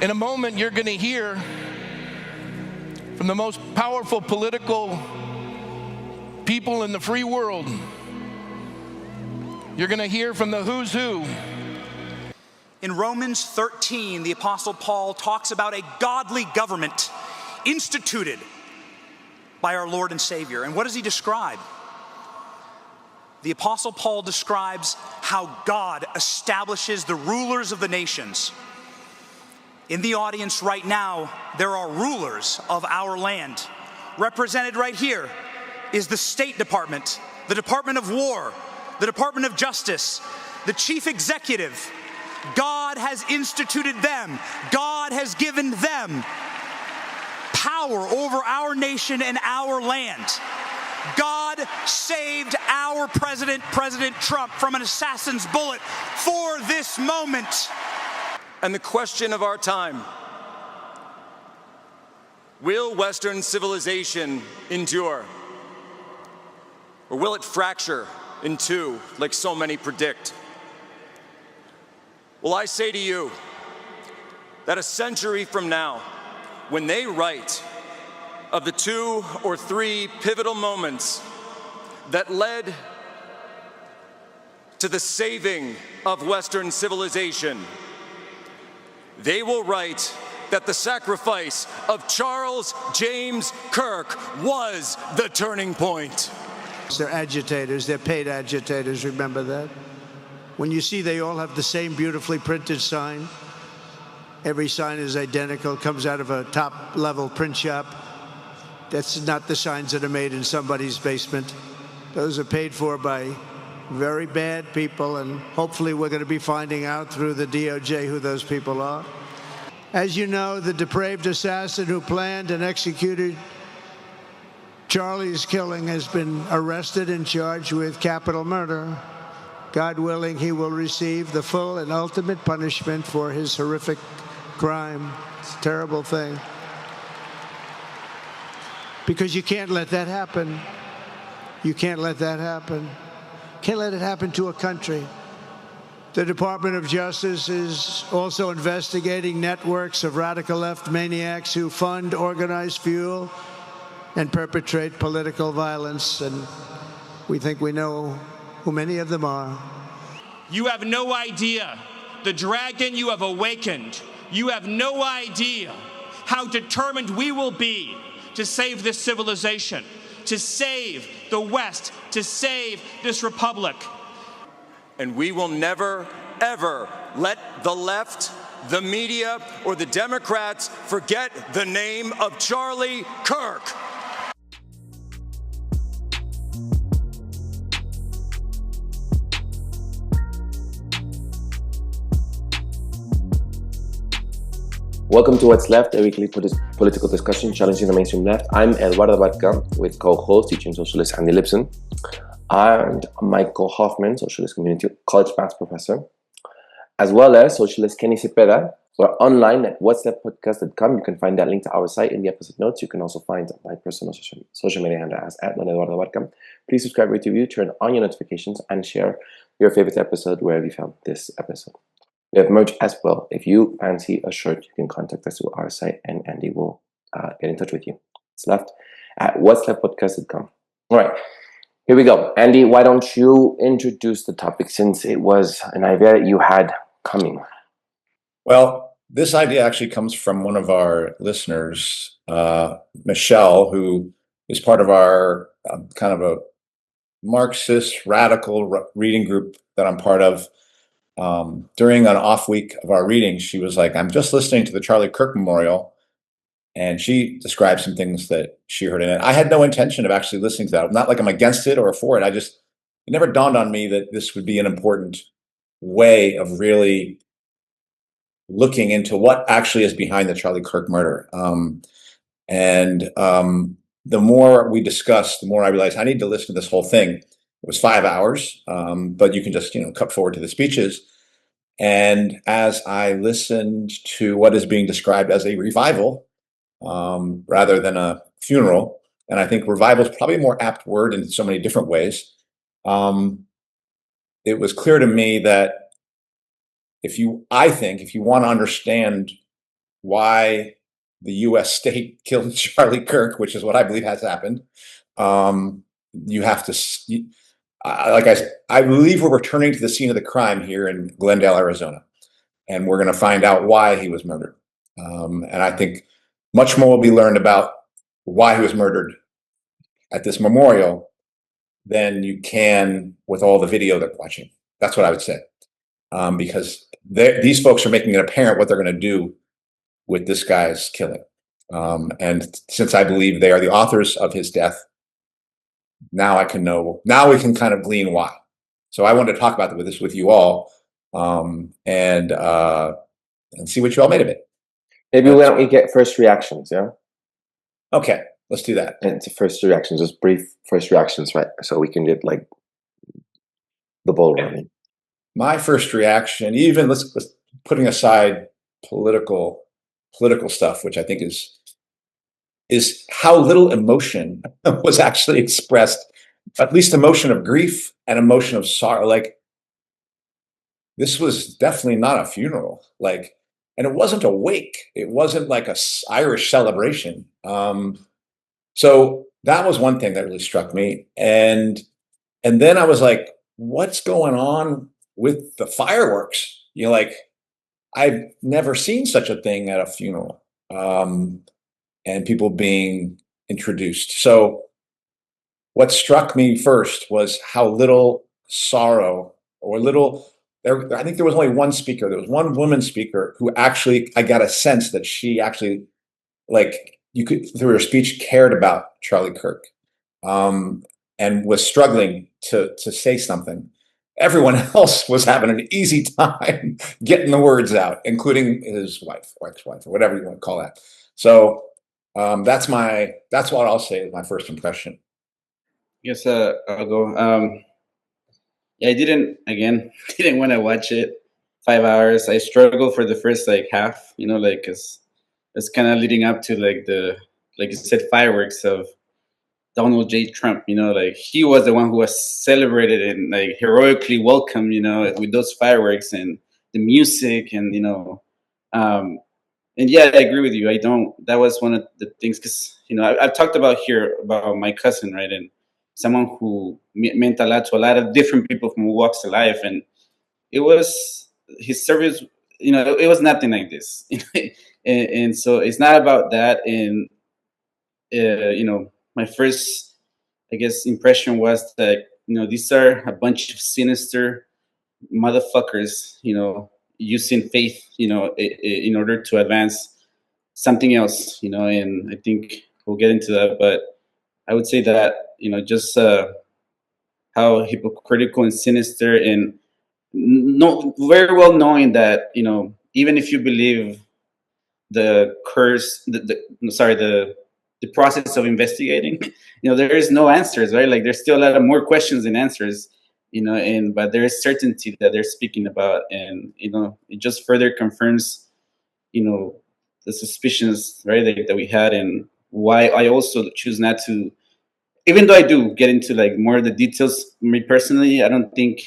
In a moment, you're going to hear from the most powerful political people in the free world. You're going to hear from the who's who. In Romans 13, the Apostle Paul talks about a godly government instituted by our Lord and Savior. And what does he describe? The Apostle Paul describes how God establishes the rulers of the nations. In the audience right now, there are rulers of our land. Represented right here is the State Department, the Department of War, the Department of Justice, the Chief Executive. God has instituted them. God has given them power over our nation and our land. God saved our president, President Trump, from an assassin's bullet for this moment. And the question of our time: will Western civilization endure? Or will it fracture in two, like so many predict? Well, I say to you that a century from now, when they write of the 2 or 3 pivotal moments that led to the saving of Western civilization, they will write that the sacrifice of Charles James Kirk was the turning point. They're agitators, they're paid agitators, remember that? When you see they all have the same beautifully printed sign, every sign is identical, comes out of a top-level print shop. That's not the signs that are made in somebody's basement. Those are paid for by very bad people, and hopefully we're going to be finding out through the DOJ who those people are. As you know, the depraved assassin who planned and executed Charlie's killing has been arrested and charged with capital murder. God willing, he will receive the full and ultimate punishment for his horrific crime. It's a terrible thing. Because you can't let that happen. You can't let that happen. Can't let it happen to a country. The Department of Justice is also investigating networks of radical left maniacs who fund, organize, fuel, and perpetrate political violence. And we think we know who many of them are. You have no idea the dragon you have awakened. You have no idea how determined we will be to save this civilization, to save the West, to save this republic. And we will never, ever let the left, the media, or the Democrats forget the name of Charlie Kirk. Welcome to What's Left, a weekly political discussion challenging the mainstream left. I'm Eduardo with co-host, teaching socialist Andy Lipson, and Michael Hoffman, socialist community college maths professor, as well as socialist Kenny Cepeda. We're online at whatsleftpodcast.com. You can find that link to our site in the episode notes. You can also find my personal social media handle as @Eduardo. Please subscribe, rate, review, turn on your notifications, and share your favorite episode wherever you found this episode. We have merch as well. If you fancy a shirt, you can contact us through our site, and Andy will get in touch with you. It's left at whatsleftpodcast.com. All right, here we go. Andy, why don't you introduce the topic, since it was an idea that you had coming? Well, this idea actually comes from one of our listeners, Michelle, who is part of our kind of a Marxist radical reading group that I'm part of. During an off week of our reading, she was like, I'm just listening to the Charlie Kirk Memorial, and she described some things that she heard in it. I had no intention of actually listening to that. Not like I'm against it or for it. It never dawned on me that this would be an important way of really looking into what actually is behind the Charlie Kirk murder. The more we discussed, the more I realized I need to listen to this whole thing. It was 5 hours, but you can just, cut forward to the speeches. And as I listened to what is being described as a revival, rather than a funeral, and I think revival is probably a more apt word in so many different ways, it was clear to me that if you want to understand why the U.S. state killed Charlie Kirk, which is what I believe has happened. You have to, I believe we're returning to the scene of the crime here in Glendale, Arizona, and we're going to find out why he was murdered. And I think much more will be learned about why he was murdered at this memorial than you can with all the video they're watching. That's what I would say, because these folks are making it apparent what they're going to do with this guy's killing. And since I believe they are the authors of his death, now we can kind of glean why. So I wanted to talk about this with you all, and see what you all made of it. Maybe why don't we get first reactions, yeah? Okay, let's do that. And to first reactions, just brief first reactions, right? So we can get like the ball rolling. My first reaction, even let's putting aside political stuff, which I think is how little emotion was actually expressed, at least emotion of grief and emotion of sorrow. Like, this was definitely not a funeral. Like, and it wasn't a wake. It wasn't like a Irish celebration. So that was one thing that really struck me. And then I was like, what's going on with the fireworks? You know, like, I've never seen such a thing at a funeral, and people being introduced. So what struck me first was how little sorrow or little, I think there was only one speaker. There was one woman speaker who actually, I got a sense that she actually, like, you could, through her speech, cared about Charlie Kirk, and was struggling to say something. Everyone else was having an easy time getting the words out, including his wife, or ex-wife, or whatever you want to call that. So that's what I'll say is my first impression. Yes, I'll go. Yeah, I didn't want to watch it 5 hours. I struggled for the first like half, like it's kind of leading up to like like you said, fireworks of Donald J. Trump. Like he was the one who was celebrated and like heroically welcomed, with those fireworks and the music and and yeah, I agree with you. That was one of the things, because I've talked about here about my cousin, right, and someone who meant a lot to a lot of different people from walks of life, and it was his service. It was nothing like this, and so it's not about that. And my first, I guess, impression was that these are a bunch of sinister motherfuckers, using faith, in order to advance something else, and I think we'll get into that. But I would say that, just how hypocritical and sinister, and very well knowing that, even if you believe the the process of investigating, there is no answers, right? Like there's still a lot of more questions than answers, but there is certainty that they're speaking about, and it just further confirms the suspicions, right, that we had, and why I also choose not to, even though I do get into like more of the details. Me personally, I don't think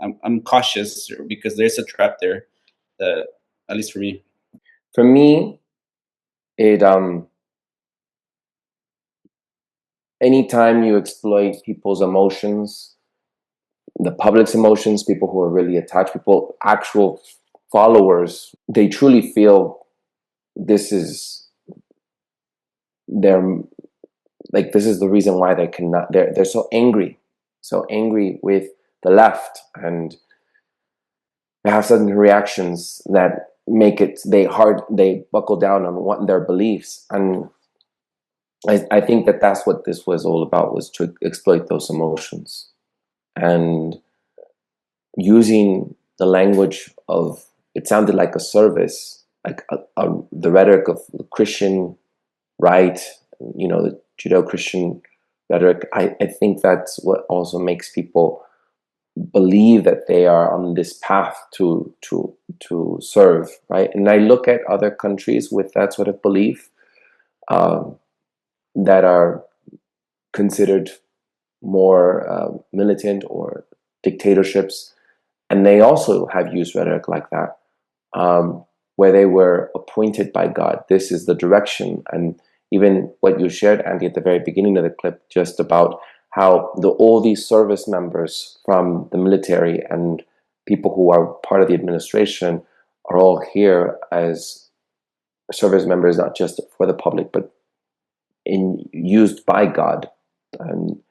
I'm cautious, because there's a trap there, at least for me. For me, it anytime you exploit people's emotions, the public's emotions, people who are really attached, people, actual followers, they truly feel this is their, like, this is the reason why they cannot, they're so angry with the left, and they have certain reactions that make it, they buckle down on their beliefs. And I think that that's what this was all about, was to exploit those emotions, and using the language of, it sounded like a service, like the rhetoric of the Christian right, the Judeo-Christian rhetoric. I think that's what also makes people believe that they are on this path to serve, right? And I look at other countries with that sort of belief, that are considered more militant or dictatorships, and they also have used rhetoric like that. where they were appointed by God. This is the direction. And even what you shared, Andy, at the very beginning of the clip, just about how all these service members from the military and people who are part of the administration are all here as service members, not just for the public, but used by God. And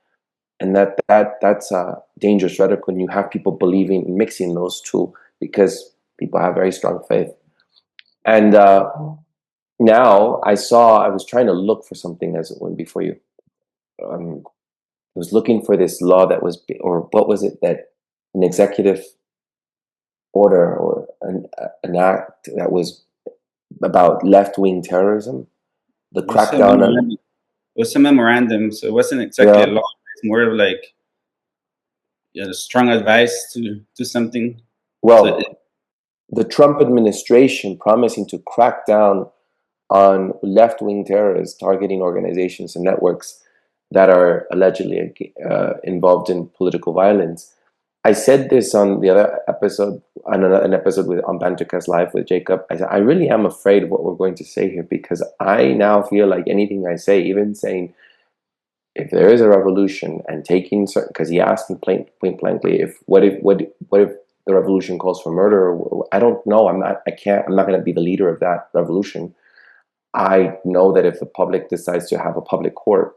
that's a dangerous rhetoric when you have people believing, mixing those two, because people have very strong faith. And now I was trying to look for something as it went before you. I was looking for this law that was, or what was it, that an executive order or an act that was about left-wing terrorism, the crackdown on. It was a memorandum, so it wasn't exactly a law. It's more of like strong advice to do something. Well, the Trump administration promising to crack down on left-wing terrorists targeting organizations and networks that are allegedly involved in political violence. I said this on the other episode, on an episode on Bantercast Live with Jacob. I said, I really am afraid of what we're going to say here, because I now feel like anything I say, even saying, if there is a revolution and taking certain, because he asked me point blankly, what if the revolution calls for murder? I don't know. I'm not going to be the leader of that revolution. I know that if the public decides to have a public court,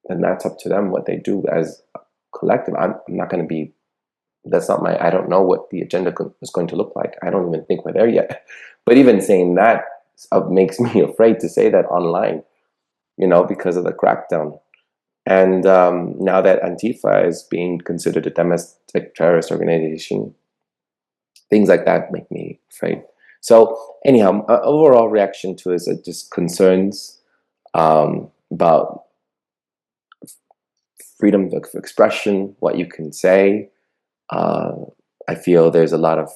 then that's up to them what they do as a collective. I'm not going to be. That's not I don't know what the agenda is going to look like. I don't even think we're there yet. But even saying that makes me afraid to say that online, because of the crackdown. And now that Antifa is being considered a domestic terrorist organization, things like that make me afraid. So anyhow, overall reaction to it is just concerns about freedom of expression, what you can say. I feel there's a lot of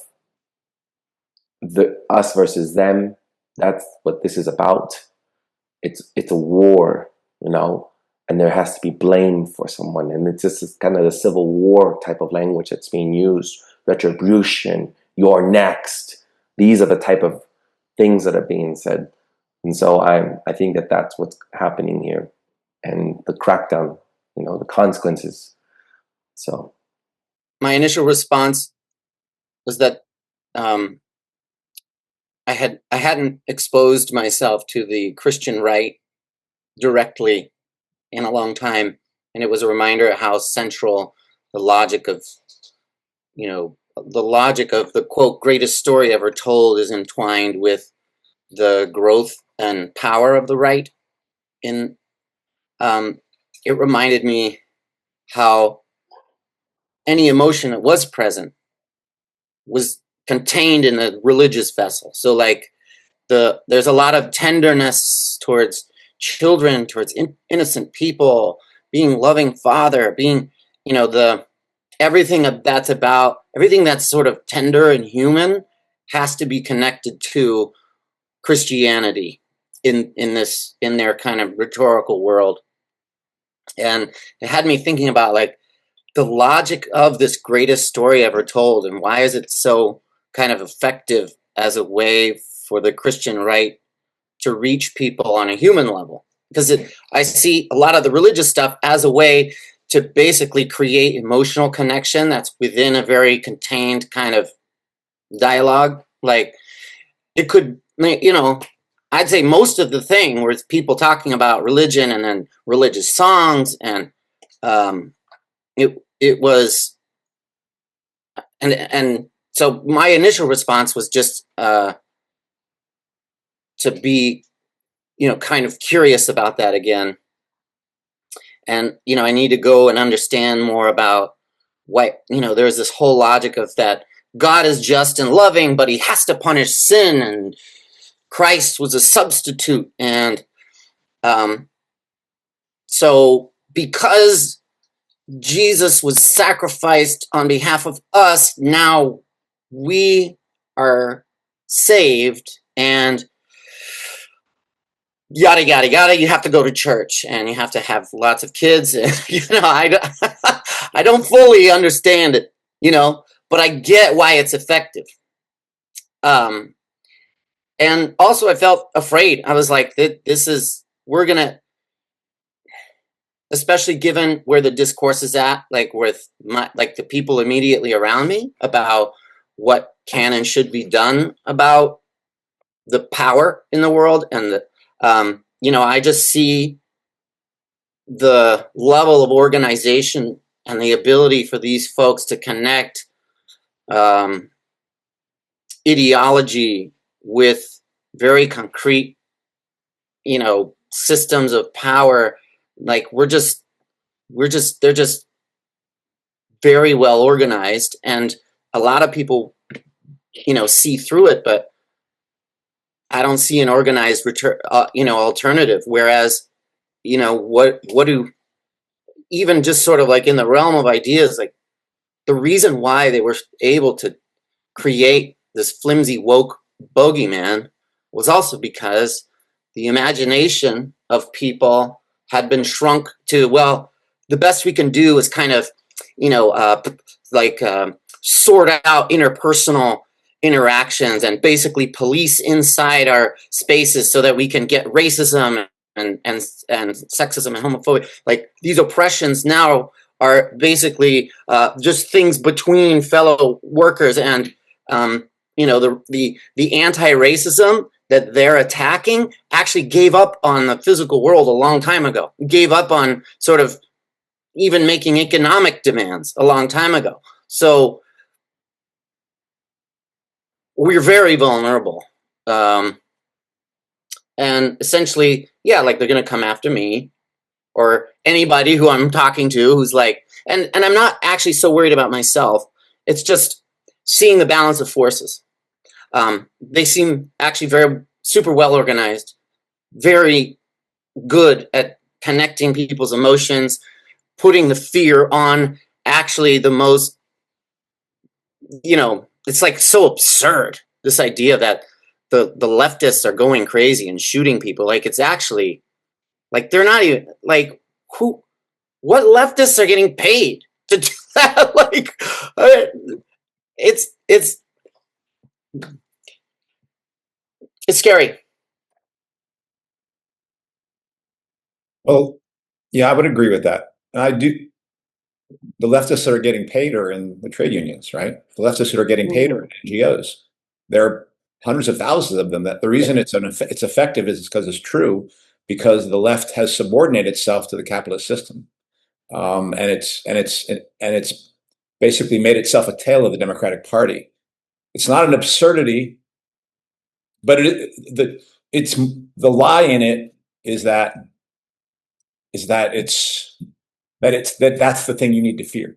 us versus them. That's what this is about. It's a war, and there has to be blame for someone. And it's just kind of the Civil War type of language that's being used. Retribution, you're next. These are the type of things that are being said. And so I think that that's what's happening here. And the crackdown, the consequences. So my initial response was that I hadn't exposed myself to the Christian right directly in a long time, and it was a reminder of how central the logic of the quote greatest story ever told is entwined with the growth and power of the right. It reminded me how any emotion that was present was contained in a religious vessel. So like there's a lot of tenderness towards children, towards innocent people, being loving father, being, everything that's sort of tender and human has to be connected to Christianity in their kind of rhetorical world. And it had me thinking about like the logic of this greatest story ever told, and why is it so kind of effective as a way for the Christian right to reach people on a human level? Because I see a lot of the religious stuff as a way to basically create emotional connection that's within a very contained kind of dialogue. Like it could, I'd say most of the thing was people talking about religion and then religious songs, and it was, and so my initial response was just to be, kind of curious about that again. And, I need to go and understand more about why, there's this whole logic of that God is just and loving, but he has to punish sin, and Christ was a substitute. And so because Jesus was sacrificed on behalf of us, now we are saved, and yada, yada, yada. You have to go to church, and you have to have lots of kids. And, I don't fully understand it, but I get why it's effective. And also I felt afraid. I was like, we're going to, especially given where the discourse is at, like with the people immediately around me about what can and should be done about the power in the world. And, I just see the level of organization and the ability for these folks to connect ideology with very concrete, systems of power. Like they're just very well organized, and a lot of people, see through it, but I don't see an organized alternative. Whereas, what do, even just sort of like in the realm of ideas, like the reason why they were able to create this flimsy woke bogeyman was also because the imagination of people had been shrunk to, well, the best we can do is kind of, sort out interpersonal interactions and basically police inside our spaces so that we can get racism and sexism and homophobia. Like these oppressions now are basically just things between fellow workers, and the anti-racism that they're attacking actually gave up on the physical world a long time ago. Gave up on sort of even making economic demands a long time ago. So we're very vulnerable. And essentially, yeah, like they're going to come after me or anybody who I'm talking to who's like, and I'm not actually so worried about myself. It's just seeing the balance of forces. They seem actually very super well organized, very good at connecting people's emotions, putting the fear on actually the most, it's like so absurd, this idea that the leftists are going crazy and shooting people. Like it's actually like they're not even like what leftists are getting paid to do that? Like it's scary. Well, yeah, I would agree with that. And I do. The leftists that are getting paid are in the trade unions, right? The leftists that are getting paid are in NGOs. There are hundreds of thousands of them. That the reason it's effective is because it's true, because the left has subordinated itself to the capitalist system, and it's basically made itself a tail of the Democratic Party. It's not an absurdity, but it's the lie in it is that that's the thing you need to fear.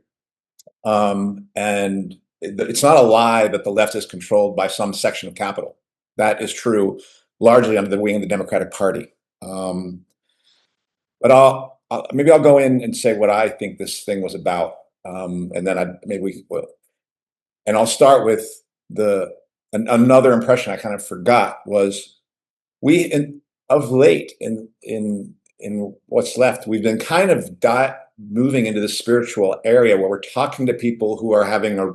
And it's not a lie that the left is controlled by some section of capital. That is true largely under the wing of the Democratic Party. But maybe I'll go in and say what I think this thing was about, and then and I'll start with another impression I kind of forgot was of late in what's left, we've been kind of moving into the spiritual area where we're talking to people who are having a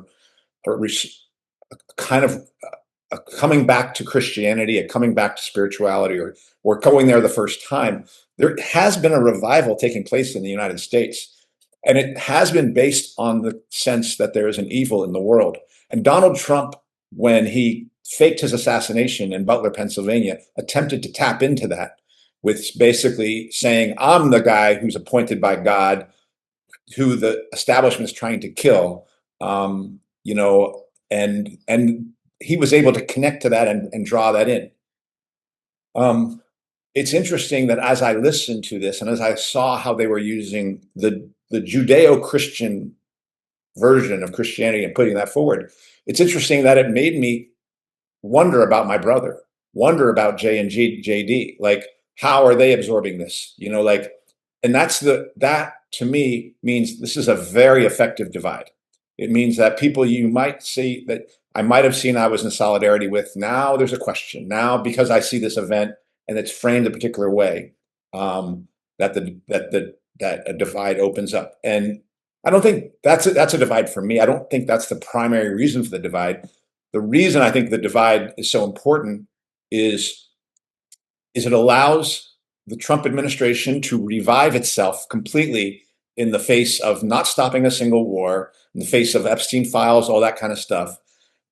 kind of coming back to Christianity, a coming back to spirituality, or we're going there the first time. There has been a revival taking place in the United States, and it has been based on the sense that there is an evil in the world. And Donald Trump, when he faked his assassination in Butler, Pennsylvania, attempted to tap into that with basically saying, I'm the guy who's appointed by God, who the establishment is trying to kill, and he was able to connect to that and draw that in. It's interesting that as I listened to this and as I saw how they were using the Judeo-Christian version of Christianity and putting that forward, it's interesting that it made me wonder about my brother, wonder about JD. Like, how are they absorbing this? And that to me means this is a very effective divide. It means that people you might see that I might have seen I was in solidarity with, now there's a question. Now, because I see this event and it's framed a particular way, that a divide opens up. And I don't think that's a divide for me. I don't think that's the primary reason for the divide. The reason I think the divide is so important is it allows the Trump administration to revive itself completely in the face of not stopping a single war, in the face of Epstein files, all that kind of stuff,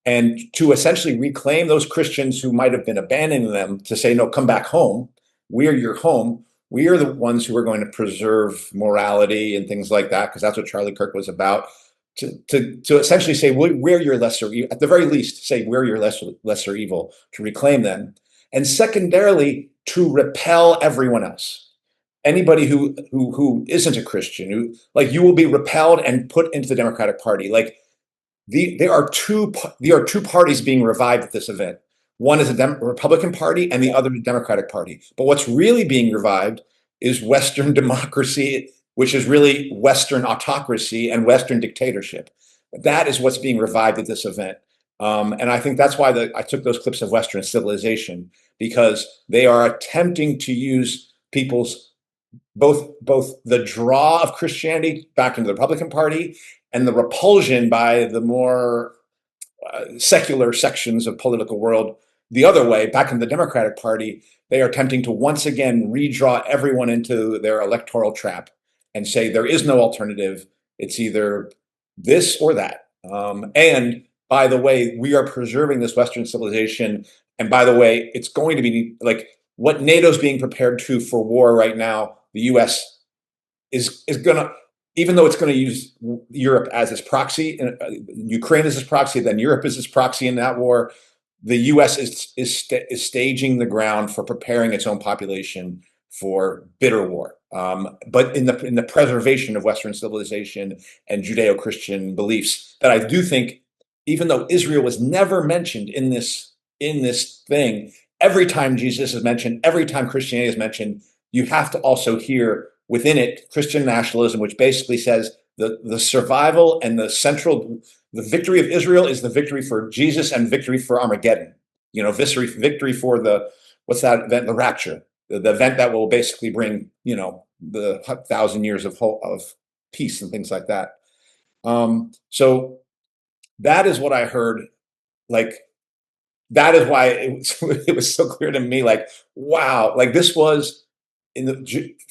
and to essentially reclaim those Christians who might have been abandoning them to say, no, come back home. We're your home. We are the ones who are going to preserve morality and things like that, because that's what Charlie Kirk was about. To essentially say, we're your lesser evil, at the very least, say we're your lesser evil, to reclaim them. And secondarily, to repel everyone else. Anybody who isn't a Christian, who, like, you will be repelled and put into the Democratic Party. Like, there are two parties being revived at this event. One is a Republican Party, and the other is a Democratic Party. But what's really being revived is Western democracy, which is really Western autocracy and Western dictatorship. That is what's being revived at this event. And I think that's why I took those clips of Western civilization, because they are attempting to use people's both the draw of Christianity back into the Republican Party and the repulsion by the more secular sections of political world the other way, back in the Democratic Party. They are attempting to once again redraw everyone into their electoral trap and say there is no alternative. It's either this or that. And by the way, we are preserving this Western civilization. And by the way, it's going to be like what NATO's being prepared to for war right now. The US is going to, even though it's going to use Europe as its proxy, Ukraine as its proxy, then Europe is its proxy in that war. The US is staging the ground for preparing its own population for bitter war, but in the preservation of Western civilization and Judeo-Christian beliefs. That I do think, even though Israel was never mentioned in this thing, every time Jesus is mentioned, every time Christianity is mentioned, you have to also hear within it Christian nationalism, which basically says the survival and the victory of Israel is the victory for Jesus and victory for Armageddon. You know, victory for what's that event? The rapture, the event that will basically bring, you know, the 1,000 years of peace and things like that. So that is what I heard. Like, that is why it was so clear to me. Like, wow, like this was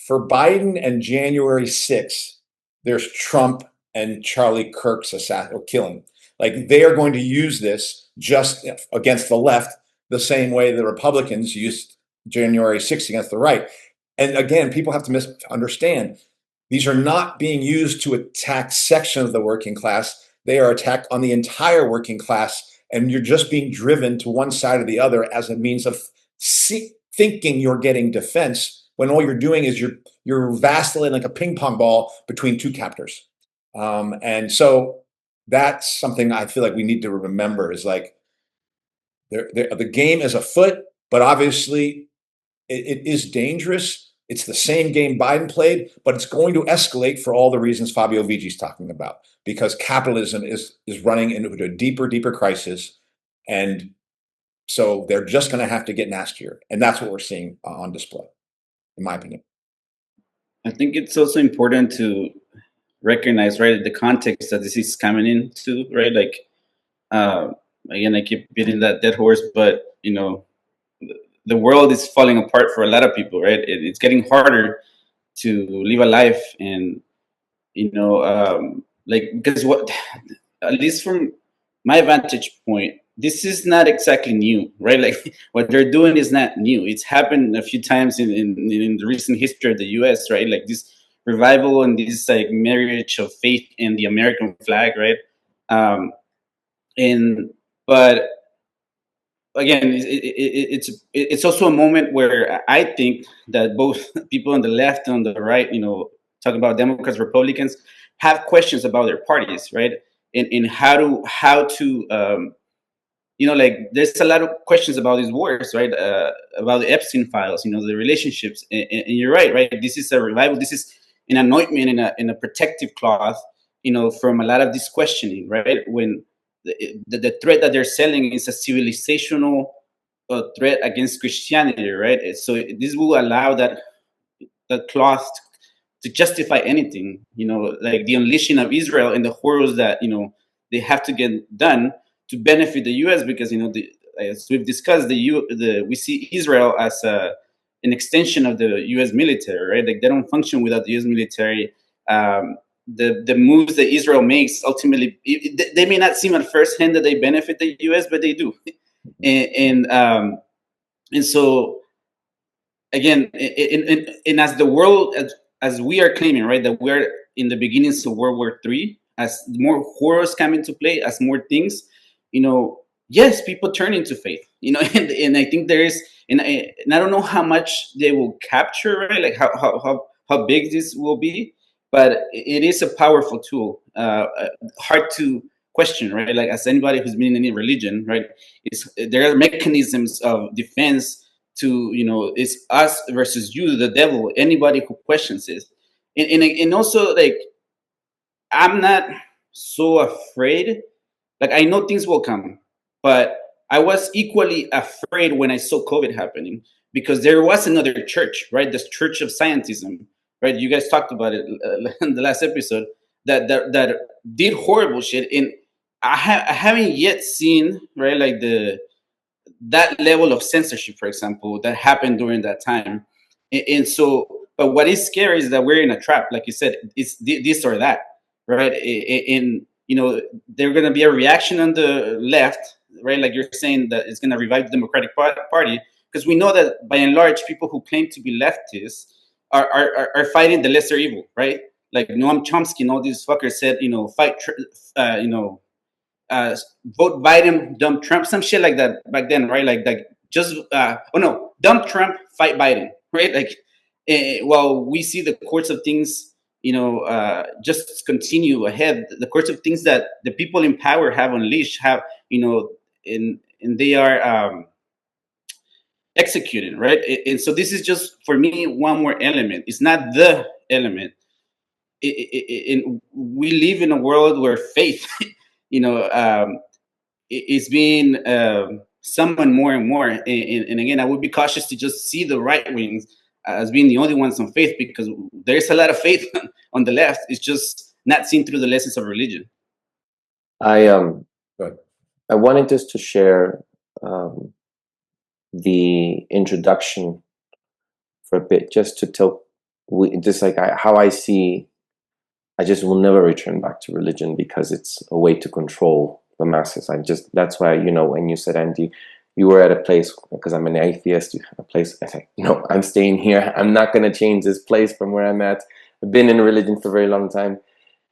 for Biden and January 6th. There's Trump and Charlie Kirk's killing. Like, they are going to use this just against the left the same way the Republicans used January 6th against the right. And again, people have to understand, these are not being used to attack sections of the working class. They are attacked on the entire working class, and you're just being driven to one side or the other as a means of thinking you're getting defense, when all you're doing is you're vacillating like a ping pong ball between two captors. And so that's something I feel like we need to remember, is like the game is afoot, but obviously it is dangerous. It's the same game Biden played, but it's going to escalate for all the reasons Fabio Vigi's talking about, because capitalism is running into a deeper crisis. And so they're just going to have to get nastier. And that's what we're seeing on display, in my opinion. I think it's also important to recognize, right, the context that this is coming into, right? Like, again, I keep beating that dead horse, but, you know, the world is falling apart for a lot of people, right? It's getting harder to live a life, and, you know, like, because at least from my vantage point, this is not exactly new, right? Like, what they're doing is not new. It's happened a few times in the recent history of the U.S., right? Like, this revival and this like marriage of faith in the American flag, right? But again, it's also a moment where I think that both people on the left and on the right, you know, talk about Democrats, Republicans, have questions about their parties, right? And how to you know, like, there's a lot of questions about these wars, right? About the Epstein files, you know, the relationships. And you're right? This is a revival. This is an anointment in a protective cloth, you know, from a lot of this questioning, right? When the threat that they're selling is a civilizational threat against Christianity, right? So this will allow that cloth to justify anything, you know, like the unleashing of Israel and the horrors that, you know, they have to get done to benefit the U.S. because, you know, as we've discussed, we see Israel as an extension of the U.S. military, right? Like they don't function without the U.S. military. The moves that Israel makes ultimately, they may not seem at first hand that they benefit the U.S., but they do. And so again, and as the world, as we are claiming, right, that we're in the beginnings of World War III, as more horrors come into play, as more things, yes, people turn into faith, and I think there is, and I don't know how much they will capture, right, like how big this will be, but it is a powerful tool, hard to question, right? Like as anybody who's been in any religion, right, there are mechanisms of defense to, it's us versus you, the devil, anybody who questions it. And also, like, I'm not so afraid. Like, I know things will come, but I was equally afraid when I saw COVID happening, because there was another church, right? This church of scientism, right? You guys talked about it in the last episode, that did horrible shit. And I haven't yet seen, right, like that level of censorship, for example, that happened during that time. And so, but what is scary is that we're in a trap. Like you said, it's this or that, right? And there's going to be a reaction on the left, right? Like you're saying, that it's going to revive the Democratic Party, because we know that by and large, people who claim to be leftists are fighting the lesser evil, right? Like Noam Chomsky and all these fuckers said, fight, vote Biden, dump Trump, some shit like that back then, right? Like just dump Trump, fight Biden, right? Like, while we see the course of things, just continue ahead. The course of things that the people in power have unleashed, and they are executing, right? And so this is just, for me, one more element. It's not the element. We live in a world where faith, it's being summoned more and more. And again, I would be cautious to just see the right wings as being the only ones on faith, because there's a lot of faith on the left. It's just not seen through the lessons of religion. I wanted just to share the introduction for a bit, just to tell, how I see. I just will never return back to religion, because it's a way to control the masses. That's why, when you said, Andy, you were at a place, because I'm an atheist, you have a place, I say, no, I'm staying here. I'm not going to change this place from where I'm at. I've been in religion for a very long time.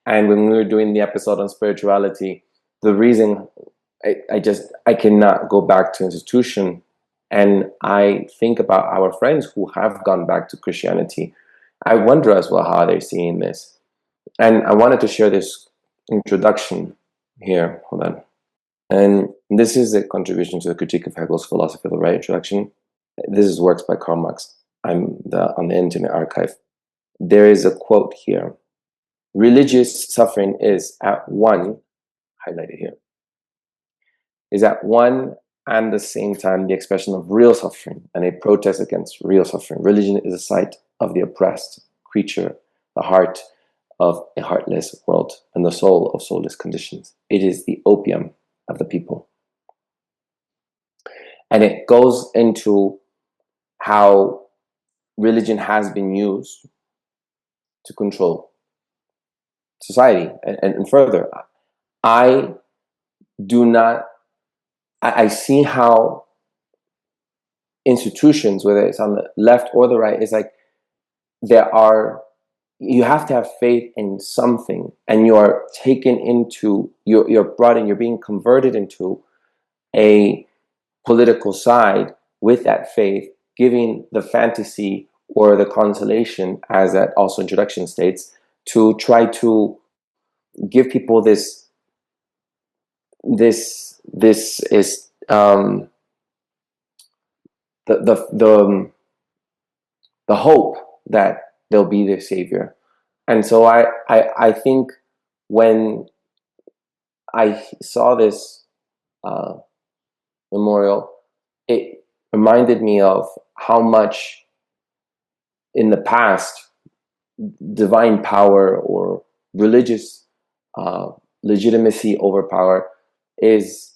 And when we were doing the episode on spirituality, the reason I cannot go back to institution, and I think about our friends who have gone back to Christianity, I wonder as well how they're seeing this. And I wanted to share this introduction here. Hold on. And this is a contribution to the critique of Hegel's philosophy of the right introduction. This is works by Karl Marx. I'm on the Internet Archive. There is a quote here. Religious suffering is at one, highlighted here, is at one and the same time the expression of real suffering and a protest against real suffering. Religion is a sight of the oppressed creature, the heart of a heartless world, and the soul of soulless conditions. It is the opium of the people. And it goes into how religion has been used to control society. And further, I see how institutions, whether it's on the left or the right, it's like you have to have faith in something, and you're taken into, you're brought in, you're being converted into a political side with that faith, giving the fantasy or the consolation, as that also introduction states, to try to give people this is the hope that they'll be their savior. And so I think when I saw this memorial, it reminded me of how much in the past divine power or religious legitimacy over power is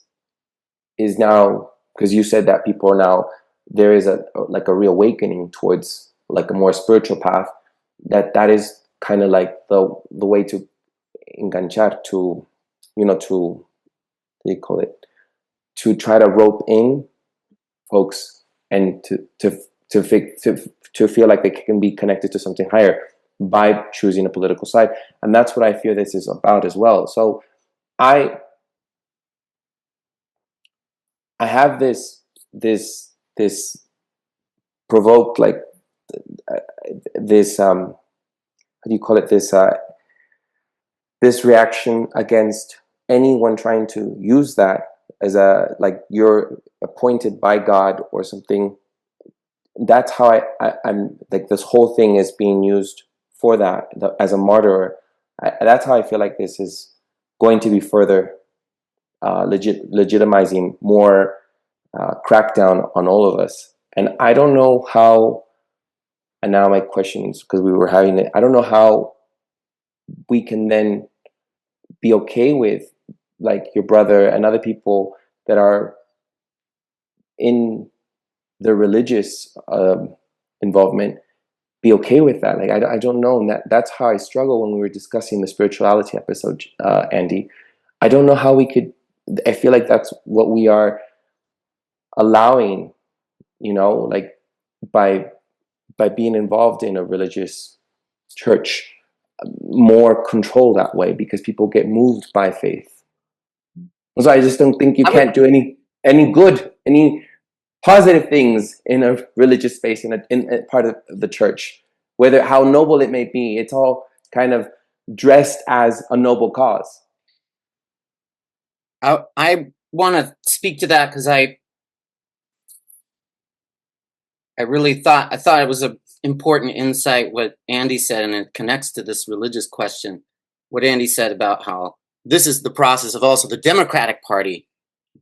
now because you said that people are now, there is a reawakening towards like a more spiritual path, that is kind of like the way to enganchar, to, to, what do you call it, to try to rope in folks and to feel like they can be connected to something higher by choosing a political side. And that's what I fear this is about as well. So I have this provoked, like, this how do you call it, this reaction against anyone trying to use that as a, like, you're appointed by God or something. That's how I'm like, this whole thing is being used for that, as a martyr. That's how I feel like this is going to be further legitimizing more crackdown on all of us. And I don't know how, and now my questions, because we were having it, I don't know how we can then be okay with, like, your brother and other people that are in the religious involvement, be okay with that. Like, I don't know. And that's how I struggle when we were discussing the spirituality episode, Andy. I don't know how we could, I feel like that's what we are allowing, like, by being involved in a religious church, more control that way, because people get moved by faith. So I just don't think you can't do any good, any positive things in a religious space, in a part of the church, whether how noble it may be. It's all kind of dressed as a noble cause. I want to speak to that because I really thought it was an important insight what Andy said, and it connects to this religious question. What Andy said about how this is the process of also the Democratic Party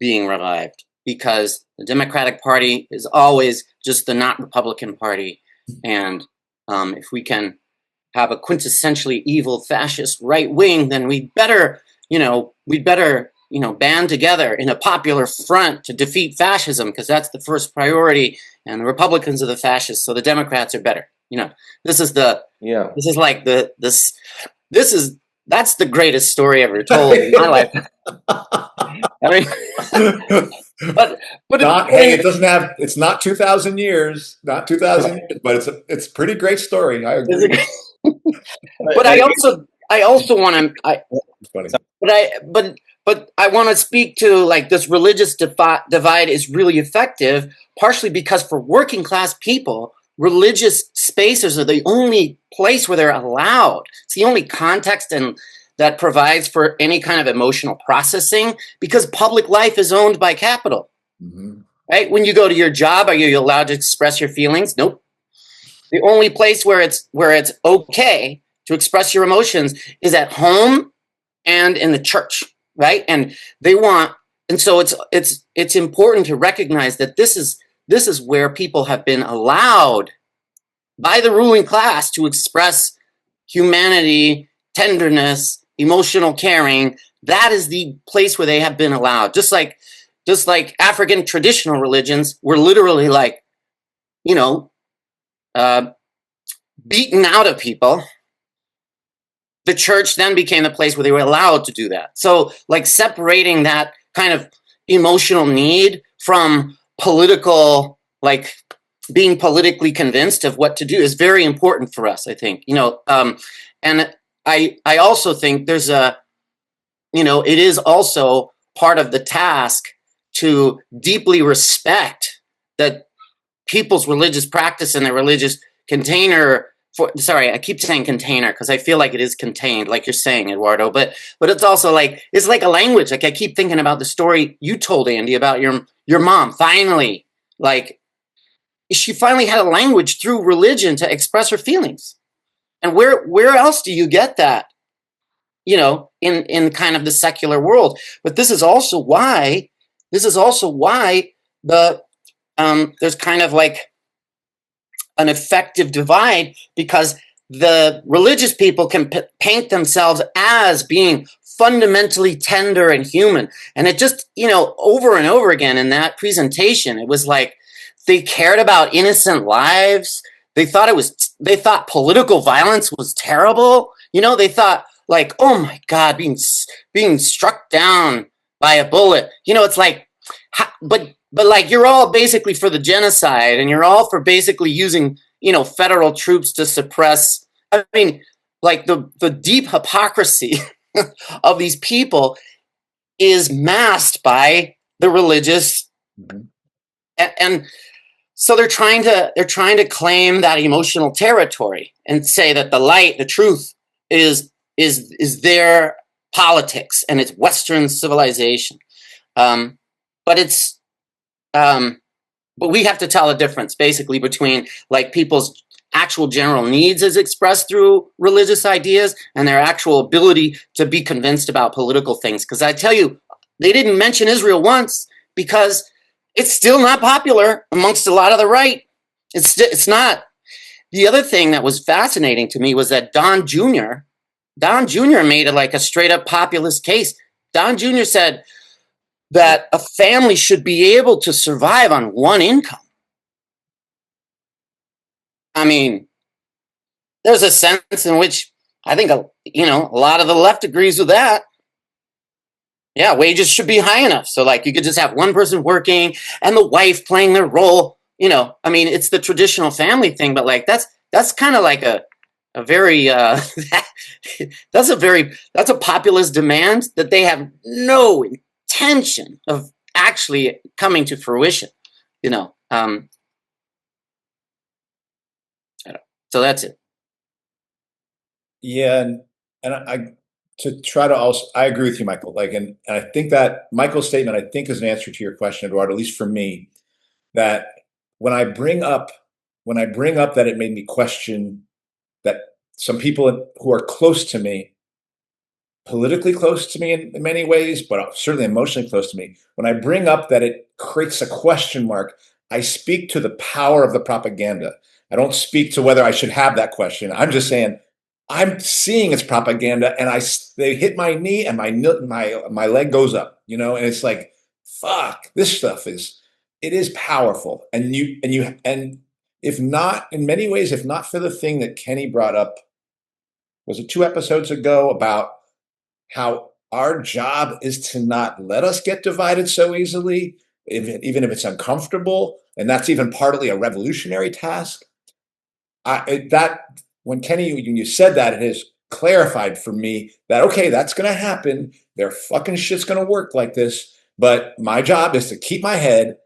being revived, because the Democratic Party is always just the not Republican Party. And if we can have a quintessentially evil fascist right wing, then we'd better band together in a popular front to defeat fascism, because that's the first priority. And the Republicans are the fascists, so the Democrats are better. This is that's the greatest story ever told in my life. I mean, but it doesn't have. It's not 2,000 years, but it's a pretty great story. I agree. But I also want to. Funny. But I want to speak to, like, this religious divide is really effective, partially because for working class people, religious spaces are the only place where they're allowed. It's the only context and that provides for any kind of emotional processing, because public life is owned by capital. Mm-hmm. Right? When you go to your job, are you allowed to express your feelings? Nope. The only place where it's okay to express your emotions is at home and in the church, right? And so it's important to recognize that this is where people have been allowed by the ruling class to express humanity, tenderness, emotional caring. That is the place where they have been allowed. Just like African traditional religions were literally, like, beaten out of people. The church then became the place where they were allowed to do that. So, like, separating that kind of emotional need from political, like, being politically convinced of what to do is very important for us, I think. And I also think there's it is also part of the task to deeply respect that people's religious practice and their religious container. I keep saying container because I feel like it is contained, like you're saying, Eduardo. But it's also like, it's like a language. Like, I keep thinking about the story you told, Andy, about your mom. Finally, like, she finally had a language through religion to express her feelings. And where else do you get that? In kind of the secular world. But this is also why the there's kind of like an effective divide, because the religious people can paint themselves as being fundamentally tender and human. And it just, over and over again in that presentation, it was like they cared about innocent lives. They thought political violence was terrible. They thought like, oh my God, being struck down by a bullet. It's like, but like you're all basically for the genocide, and you're all for basically using federal troops to suppress. I mean, like the deep hypocrisy of these people is masked by the religious, and so they're trying to claim that emotional territory and say that the truth is their politics and it's Western civilization. But it's but we have to tell the difference basically between like people's actual general needs as expressed through religious ideas and their actual ability to be convinced about political things. Because I tell you, they didn't mention Israel once because it's still not popular amongst a lot of the right. It's not. The other thing that was fascinating to me was that Don Jr. made it like a straight up populist case. Don Jr. said that a family should be able to survive on one income. I mean, there's a sense in which I think a lot of the left agrees with that. Yeah, wages should be high enough. So like you could just have one person working and the wife playing their role. I mean, it's the traditional family thing, but like that's kind of like a very that's a populist demand that they have no intention of actually coming to fruition. So that's it. Yeah, and I to try to also, I agree with you, Michael. Like, and I think that Michael's statement, I think, is an answer to your question, Eduardo, at least for me, that when I bring up that it made me question that some people who are close to me, politically close to me in many ways, but certainly emotionally close to me, when I bring up that it creates a question mark, I speak to the power of the propaganda. I don't speak to whether I should have that question. I'm just saying I'm seeing its propaganda, and they hit my knee, and my leg goes up, and it's like, fuck, this stuff is powerful, and if not, in many ways, if not for the thing that Kenny brought up, was it 2 episodes ago, about how our job is to not let us get divided so easily, even if it's uncomfortable, and that's even partly a revolutionary task. When you said that, it has clarified for me that, okay, that's going to happen. Their fucking shit's going to work like this. But my job is to keep my head,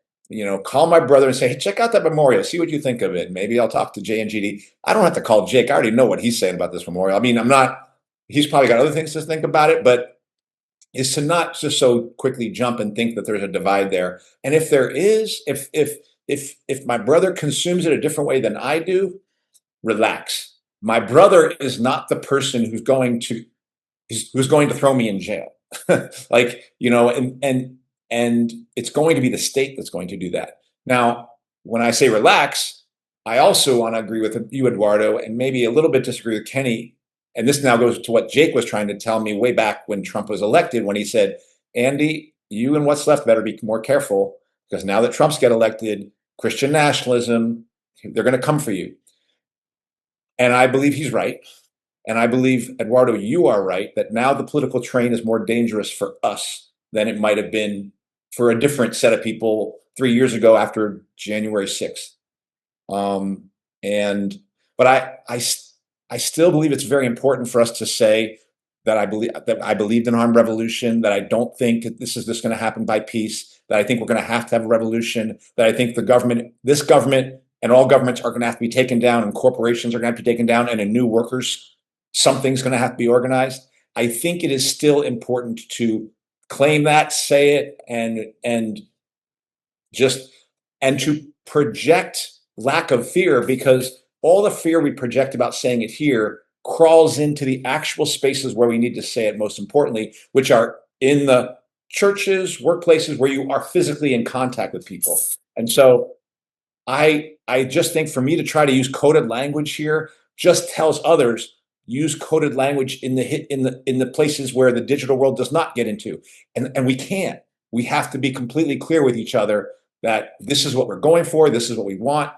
call my brother and say, hey, check out that memorial. See what you think of it. Maybe I'll talk to Jay and GD. I don't have to call Jake. I already know what he's saying about this memorial. I mean, he's probably got other things to think about it, but is to not just so quickly jump and think that there's a divide there. And if there is, if my brother consumes it a different way than I do, relax. My brother is not the person who's going to throw me in jail. Like, and it's going to be the state that's going to do that. Now, when I say relax, I also want to agree with you, Eduardo, and maybe a little bit disagree with Kenny. And this now goes to what Jake was trying to tell me way back when Trump was elected, when he said, Andy, you and what's left better be more careful, because now that Trump's get elected, Christian nationalism, they're going to come for you. And I believe he's right. And I believe, Eduardo, you are right, that now the political train is more dangerous for us than it might have been for a different set of people 3 years ago after January 6th. But I still believe it's very important for us to say that I believed in armed revolution, that I don't think that this is just going to happen by peace, that I think we're going to have a revolution, that I think this government and all governments are going to have to be taken down, and corporations are going to have to be taken down, and in new workers, something's going to have to be organized. I think it is still important to claim that, say it, and to project lack of fear, because all the fear we project about saying it here crawls into the actual spaces where we need to say it, most importantly, which are in the churches, workplaces, where you are physically in contact with people. And so I just think for me to try to use coded language here just tells others use coded language in the places where the digital world does not get into. And we can't. We have to be completely clear with each other that this is what we're going for, this is what we want.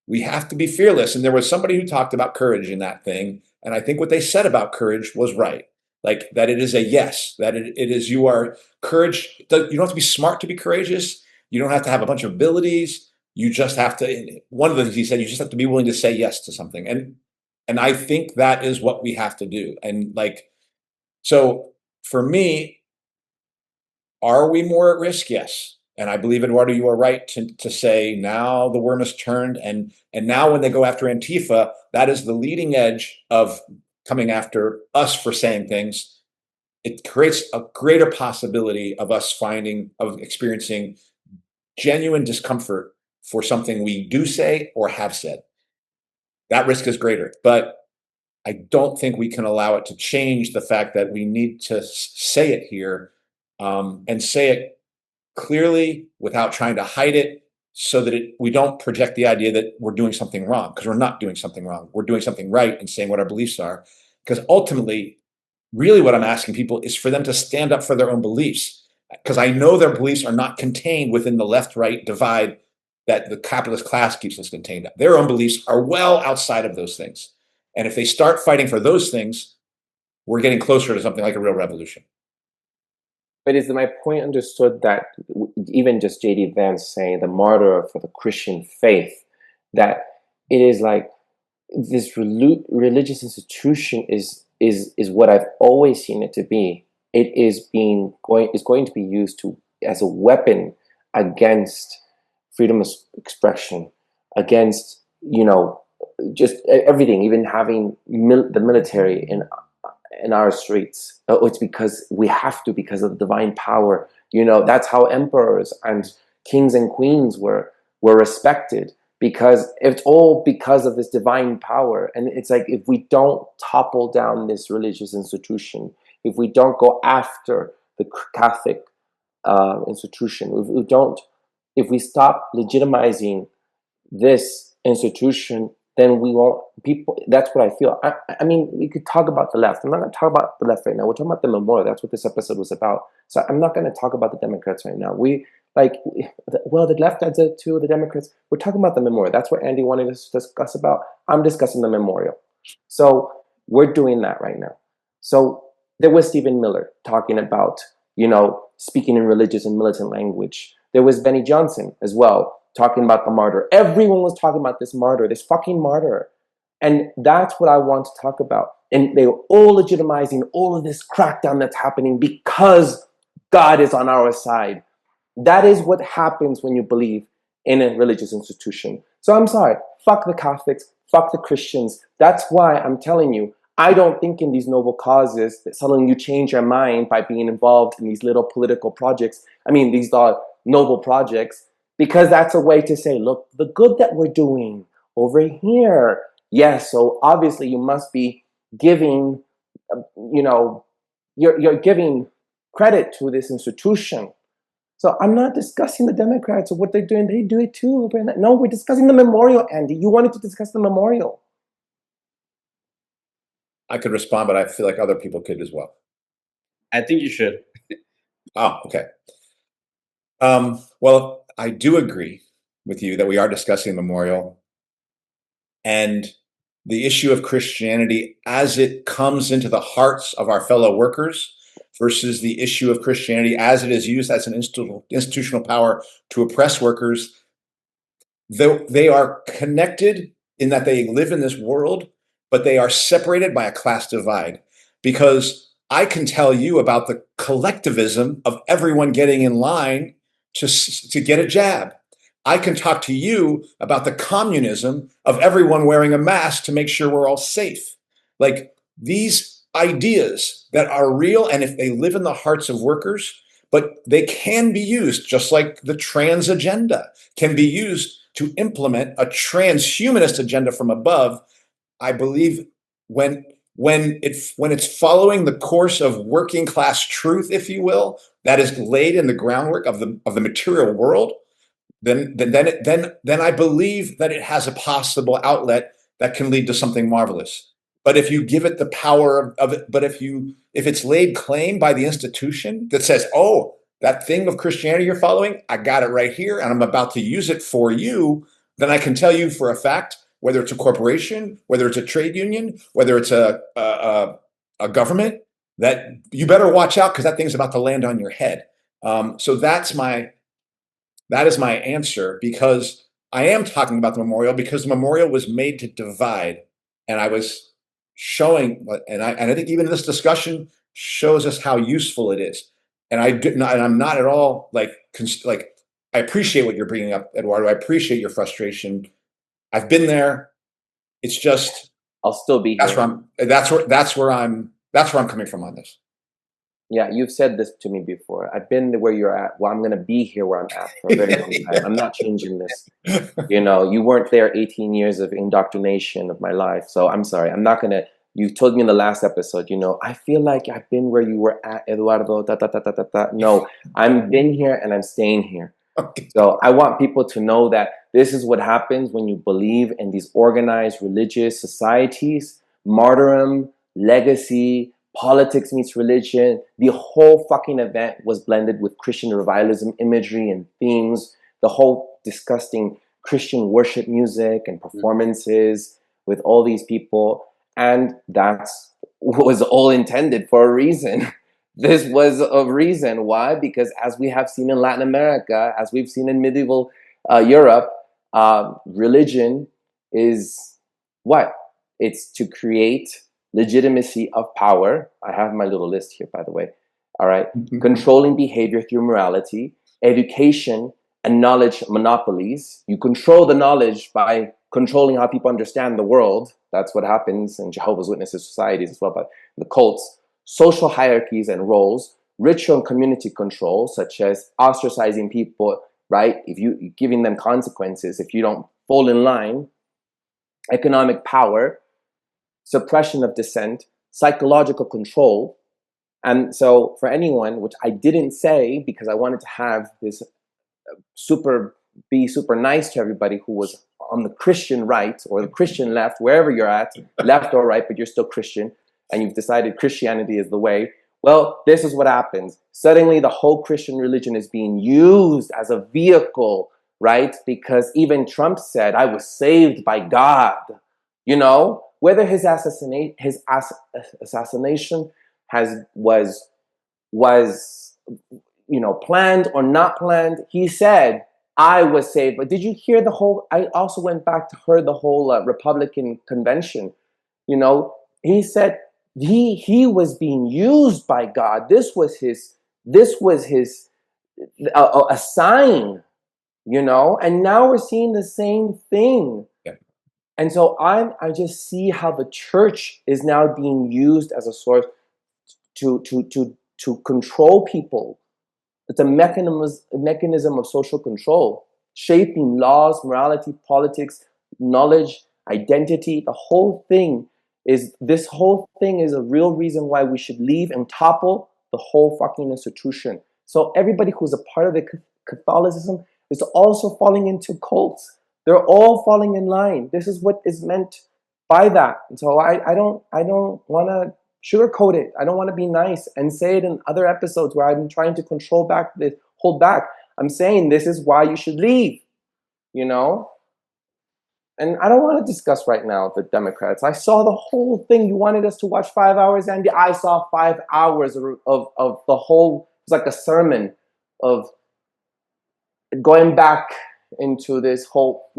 We have to be fearless. And there was somebody who talked about courage in that thing. And I think what they said about courage was right. Like that it is a yes, that it is, you are courage. You don't have to be smart to be courageous. You don't have to have a bunch of abilities. You just have to, one of the things he said, you just have to be willing to say yes to something. And I think that is what we have to do. And like, so for me, are we more at risk? Yes. And I believe, Eduardo, you are right to say now the worm has turned. And now when they go after Antifa, that is the leading edge of coming after us for saying things. It creates a greater possibility of us experiencing genuine discomfort for something we do say or have said. That risk is greater. But I don't think we can allow it to change the fact that we need to say it here, and say it clearly without trying to hide it, so that we don't project the idea that we're doing something wrong, because we're not doing something wrong. We're doing something right and saying what our beliefs are. Because ultimately, really what I'm asking people is for them to stand up for their own beliefs, because I know their beliefs are not contained within the left-right divide that the capitalist class keeps us contained. Their own beliefs are well outside of those things. And if they start fighting for those things, we're getting closer to something like a real revolution. But is my point understood that even just J.D. Vance saying the martyr for the Christian faith, that it is like this religious institution is what I've always seen it to be. It is going to be used as a weapon against freedom of expression, against just everything, even having the military in our streets. It's because we have to, because of the divine power. That's how emperors and kings and queens were respected, because it's all because of this divine power. And it's like, if we don't topple down this religious institution, if we don't go after the Catholic institution, if we stop legitimizing this institution, then we won't, that's what I feel. I mean, we could talk about the left. I'm not going to talk about the left right now. We're talking about the memorial. That's what this episode was about. So I'm not going to talk about the Democrats right now. The left does it too, the Democrats. We're talking about the memorial. That's what Andy wanted us to discuss about. I'm discussing the memorial. So we're doing that right now. So there was Stephen Miller talking about, speaking in religious and militant language. There was Benny Johnson as well, talking about the martyr. Everyone was talking about this martyr, this fucking martyr. And that's what I want to talk about. And they were all legitimizing all of this crackdown that's happening because God is on our side. That is what happens when you believe in a religious institution. So I'm sorry, fuck the Catholics, fuck the Christians. That's why I'm telling you, I don't think in these noble causes that suddenly you change your mind by being involved in these little political projects. I mean, these are noble projects, because that's a way to say, look, the good that we're doing over here. Yes, so obviously you must be giving, you're giving credit to this institution. So I'm not discussing the Democrats or what they're doing. They do it too. No, we're discussing the memorial, Andy. You wanted to discuss the memorial. I could respond, but I feel like other people could as well. I think you should. Oh, okay. Well, I do agree with you that we are discussing memorial and the issue of Christianity as it comes into the hearts of our fellow workers versus the issue of Christianity as it is used as an institutional power to oppress workers. They are connected in that they live in this world, but they are separated by a class divide, because I can tell you about the collectivism of everyone getting in line to get a jab. I can talk to you about the communism of everyone wearing a mask to make sure we're all safe. Like, these ideas that are real, and if they live in the hearts of workers, but they can be used, just like the trans agenda can be used to implement a transhumanist agenda from above. I believe when it's following the course of working class truth, if you will, that is laid in the groundwork of the material world, then I believe that it has a possible outlet that can lead to something marvelous. But if you give it the power of it, but if it's laid claim by the institution that says, oh, that thing of Christianity you're following, I got it right here and I'm about to use it for you, then I can tell you for a fact, whether it's a corporation, whether it's a trade union, whether it's a government, that you better watch out because that thing's about to land on your head. So that is my answer, because I am talking about the memorial because the memorial was made to divide, and I was showing, and I think even this discussion shows us how useful it is. And I'm not at all like I appreciate what you're bringing up, Eduardo. I appreciate your frustration. I've been there. It's just I'll still be here. That's where I'm coming from on this. Yeah, you've said this to me before. I've been where you're at. Well, I'm going to be here where I'm at for a very long time. I'm not changing this. You know, you weren't there 18 years of indoctrination of my life. So I'm sorry. I'm not going to. You told me in the last episode, you know, I feel like I've been where you were at, Eduardo. No, I've been here and I'm staying here. Okay. So I want people to know that this is what happens when you believe in these organized religious societies, martyrdom, legacy, politics meets religion. The whole fucking event was blended with Christian revivalism imagery and themes, the whole disgusting Christian worship music and performances with all these people. And that was all intended for a reason. This was a reason. Why? Because as we have seen in Latin America, as we've seen in medieval Europe, religion is what? It's to create legitimacy of power. I have my little list here, by the way. All right. Controlling behavior through morality, education, and knowledge monopolies. You control the knowledge by controlling how people understand the world. That's what happens in Jehovah's Witnesses societies as well, but the cults. Social hierarchies and roles, ritual and community control, such as ostracizing people, right? If you giving them consequences if you don't fall in line. Economic power, suppression of dissent, psychological control. And so for anyone, which I didn't say because I wanted to have this be super nice to everybody who was on the Christian right or the Christian left, wherever you're at, left or right, but you're still Christian, and you've decided Christianity is the way. Well, this is what happens. Suddenly the whole Christian religion is being used as a vehicle, right? Because even Trump said, I was saved by God. You know, whether his assassination was planned or not planned, he said, I was saved. But did you hear I also went back to hear the whole Republican convention. You know, he said he was being used by God. This was his a sign, you know, and now we're seeing the same thing. Yeah. And so I just see how the church is now being used as a source to control people. It's a mechanism of social control, shaping laws, morality, politics, knowledge, identity. This whole thing is a real reason why we should leave and topple the whole fucking institution. So everybody who's a part of the Catholicism is also falling into cults. They're all falling in line. This is what is meant by that. And so I don't want to sugarcoat it. I don't want to be nice and say it in other episodes where I'm trying to hold back. I'm saying this is why you should leave, you know? And I don't want to discuss right now the Democrats. I saw the whole thing. You wanted us to watch 5 hours, Andy. I saw 5 hours of the whole, it was like a sermon of going back into this whole,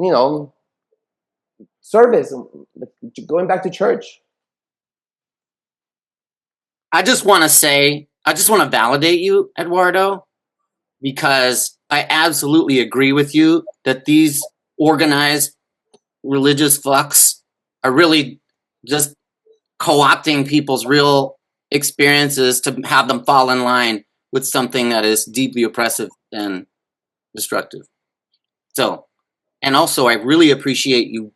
service, going back to church. I just want to validate you, Eduardo, because I absolutely agree with you that these organized religious fucks are really just co-opting people's real experiences to have them fall in line with something that is deeply oppressive and destructive. So, and also I really appreciate you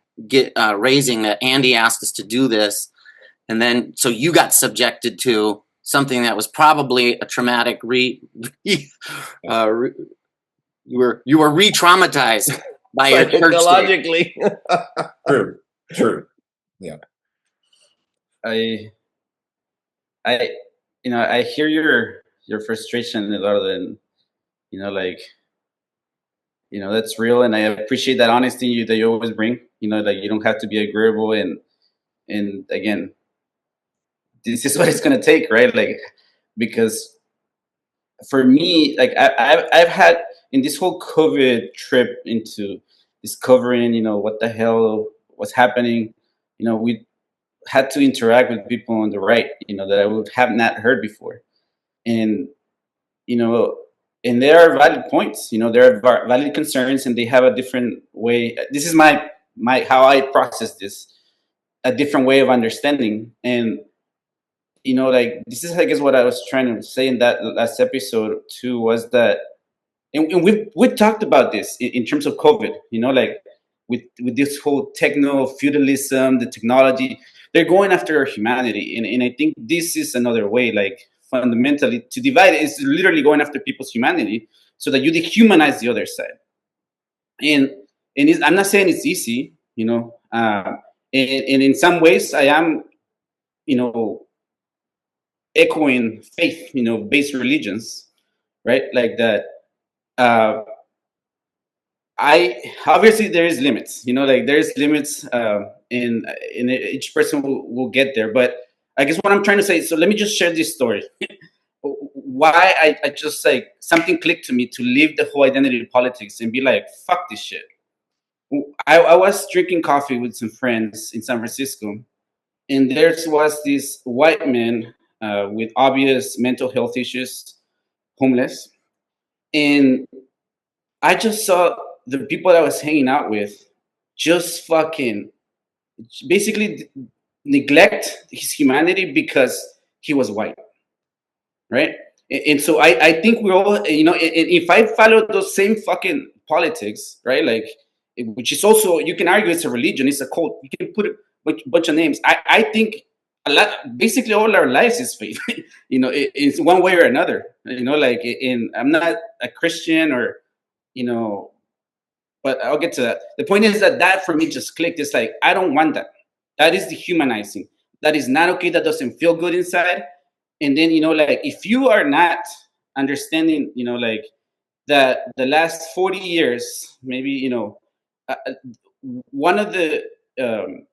raising that Andy asked us to do this, and then so you got subjected to something that was probably a traumatic you were re-traumatized by your church. Psychologically. True. Yeah. I I hear your frustration, Eduardo, and like that's real, and I appreciate that honesty that you always bring. Like you don't have to be agreeable, and again, this is what it's gonna take, right? Like because for me, like I've had in this whole COVID trip into discovering, what the hell was happening. We had to interact with people on the right, that I would have not heard before, and you know, and there are valid points. There are valid concerns, and they have a different way. This is my how I process this, a different way of understanding, and like this is, I guess, what I was trying to say in that last episode too, was that, and we talked about this in terms of COVID. Like with this whole techno feudalism, the technology, they're going after our humanity, and I think this is another way, like fundamentally, to divide it is literally going after people's humanity, so that you dehumanize the other side. And I'm not saying it's easy, and in some ways, I am, echoing faith, based religions, right? Like that. I obviously there is limits, like there's limits, in each person will get there. But I guess what I'm trying to say. So let me just share this story. Why I just like something clicked to me to leave the whole identity politics and be like, fuck this shit. I was drinking coffee with some friends in San Francisco, and there was this white man with obvious mental health issues, homeless, and I just saw the people that I was hanging out with just fucking basically neglect his humanity because he was white, right? And so I think we're all, if I follow those same fucking politics, right? Like, which is also, you can argue it's a religion, it's a cult, you can put a bunch of names. I think a lot, basically all our lives is faith, it's one way or another, like I'm not a Christian or, but I'll get to that. The point is that for me just clicked. It's like, I don't want that. That is dehumanizing. That is not okay. That doesn't feel good inside. And then, like, if you are not understanding, like that the last 40 years, maybe, one of the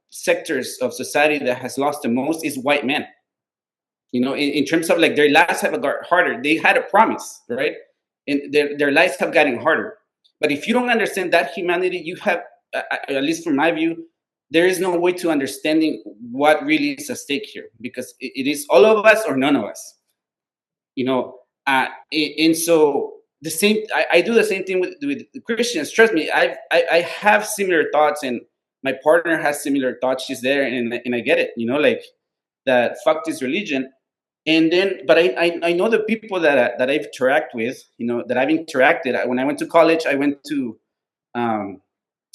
sectors of society that has lost the most is white men. In terms of like their lives have got harder. They had a promise, right? And their lives have gotten harder. But if you don't understand that humanity, you have, at least from my view, there is no way to understanding what really is at stake here, because it is all of us or none of us. And so the same, I do the same thing with Christians. Trust me, I have similar thoughts, and my partner has similar thoughts. She's there, and I get it. Like that. Fuck this religion. And then, but I know the people that I've interact with, that I've interacted. When I went to college, I went to, I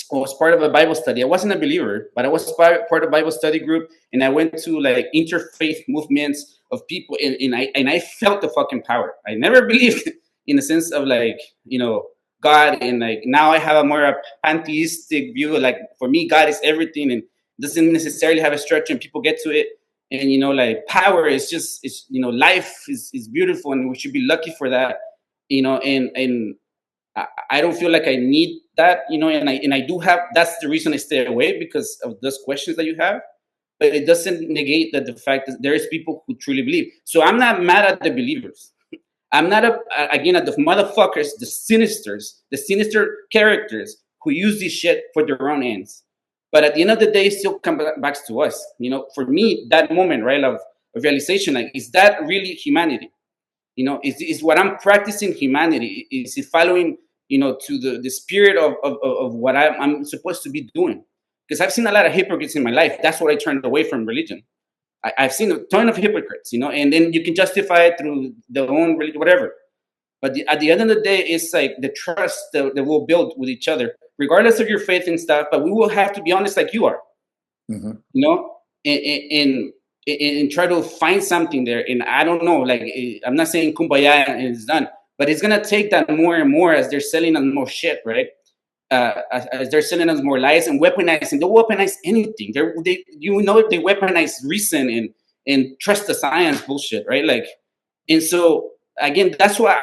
was part of a Bible study. I wasn't a believer, but I was part of a Bible study group, and I went to like interfaith movements of people, and I felt the fucking power. I never believed in the sense of like, God, and like now I have a more pantheistic view. Like for me, God is everything, and doesn't necessarily have a structure, and people get to it. And like power is just, life is beautiful, and we should be lucky for that. And I don't feel like I need that, and I do have. That's the reason I stay away, because of those questions that you have. But it doesn't negate that the fact that there is people who truly believe. So I'm not mad at the believers. I'm not again at the motherfuckers, the sinister characters who use this shit for their own ends. But at the end of the day, it still comes back to us. For me, that moment, right, of realization, like, is that really humanity? Is what I'm practicing humanity? Is it following, to the spirit of what I'm supposed to be doing? Because I've seen a lot of hypocrites in my life. That's what I turned away from religion. I've seen a ton of hypocrites, and then you can justify it through their own religion, whatever. But at the end of the day, it's like the trust that we'll build with each other, regardless of your faith and stuff. But we will have to be honest, like you are, and try to find something there. And I don't know, like, I'm not saying kumbaya and it's done, but it's gonna take that more and more as they're selling us more shit, right? as they're sending us more lies and weaponizing. They weaponize anything. They weaponize reason and trust the science bullshit, right? Like, and so again, that's why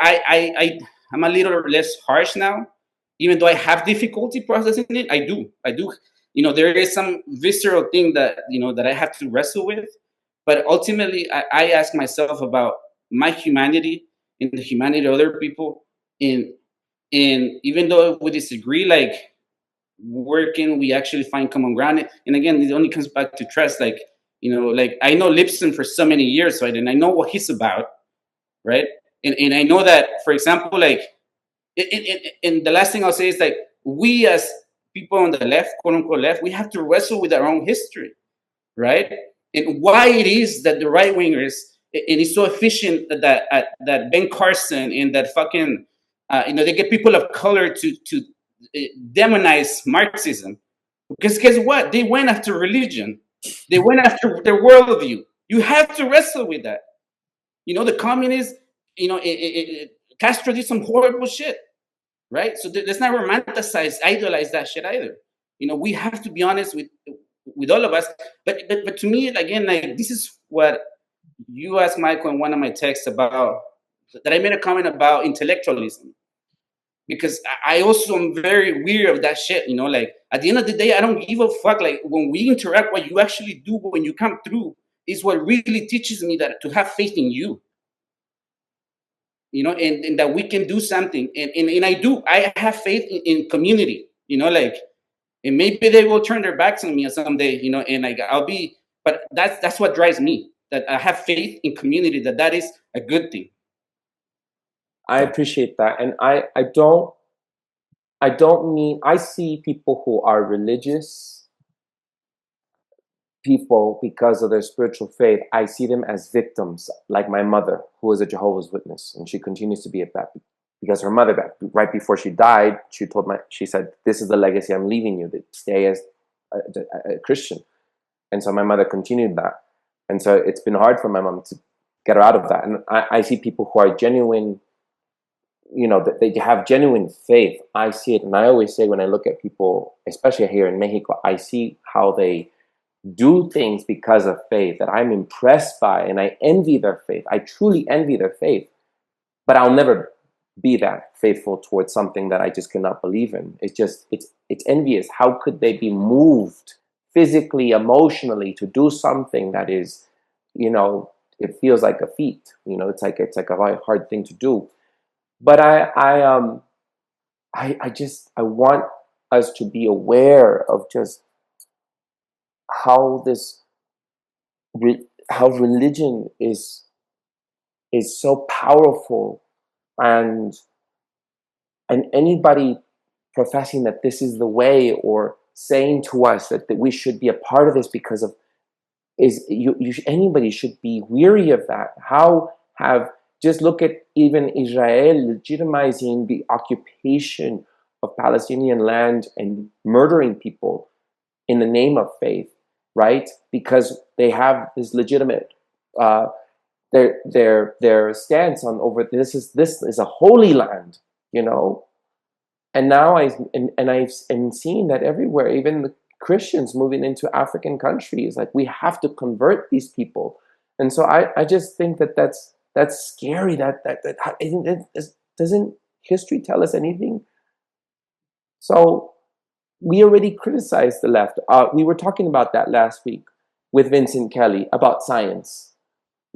I'm a little less harsh now, even though I have difficulty processing it. I do. There is some visceral thing that that I have to wrestle with, but ultimately, I ask myself about my humanity and the humanity of other people, and even though we disagree, like, where can we actually find common ground? And again, it only comes back to trust. Like, like I know Lipson for so many years, right? And I know what he's about, right? And I know that, for example, like, and the last thing I'll say is, like, we as people on the left, quote unquote left, we have to wrestle with our own history, right? And why it is that the right wingers, and it's so efficient that Ben Carson and that fucking they get people of color to demonize Marxism, because guess what? They went after religion, they went after their worldview. You have to wrestle with that. The communists, Castro did some horrible shit, right? So let's not romanticize, idolize that shit either. We have to be honest with all of us. But to me, again, like, this is what you asked Michael in one of my texts about, that I made a comment about intellectualism, because I also am very weary of that shit. Like, at the end of the day, I don't give a fuck. Like, when we interact, what you actually do when you come through is what really teaches me that to have faith in you. And that we can do something. And I have faith in community, like, and maybe they will turn their backs on me someday, and like but that's what drives me, that I have faith in community, that is a good thing. I appreciate that. And I don't mean, I see people who are religious people because of their spiritual faith. I see them as victims, like my mother, who is a Jehovah's Witness, and she continues to be a Baptist because her mother, right before she died, she said, "This is the legacy I'm leaving you, that stay as a Christian." And so my mother continued that. And so it's been hard for my mom to get her out of that. And I see people who are genuine, that they have genuine faith. I see it. And I always say, when I look at people, especially here in Mexico, I see how they do things because of faith that I'm impressed by, and I envy their faith. I truly envy their faith, but I'll never be that faithful towards something that I just cannot believe in. It's envious. How could they be moved physically, emotionally to do something that is, it feels like a feat. It's like a very hard thing to do. But I want us to be aware of just how religion is so powerful, and anybody professing that this is the way, or saying to us that we should be a part of this because of anybody should be weary of that. Just look at even Israel legitimizing the occupation of Palestinian land and murdering people in the name of faith, right? Because they have this legitimate their stance on over this is a holy land, And now I've seen that everywhere, even the Christians moving into African countries, like, we have to convert these people. And so I just think that's scary. Doesn't history tell us anything? So we already criticized the left. We were talking about that last week with Vincent Kelly about science.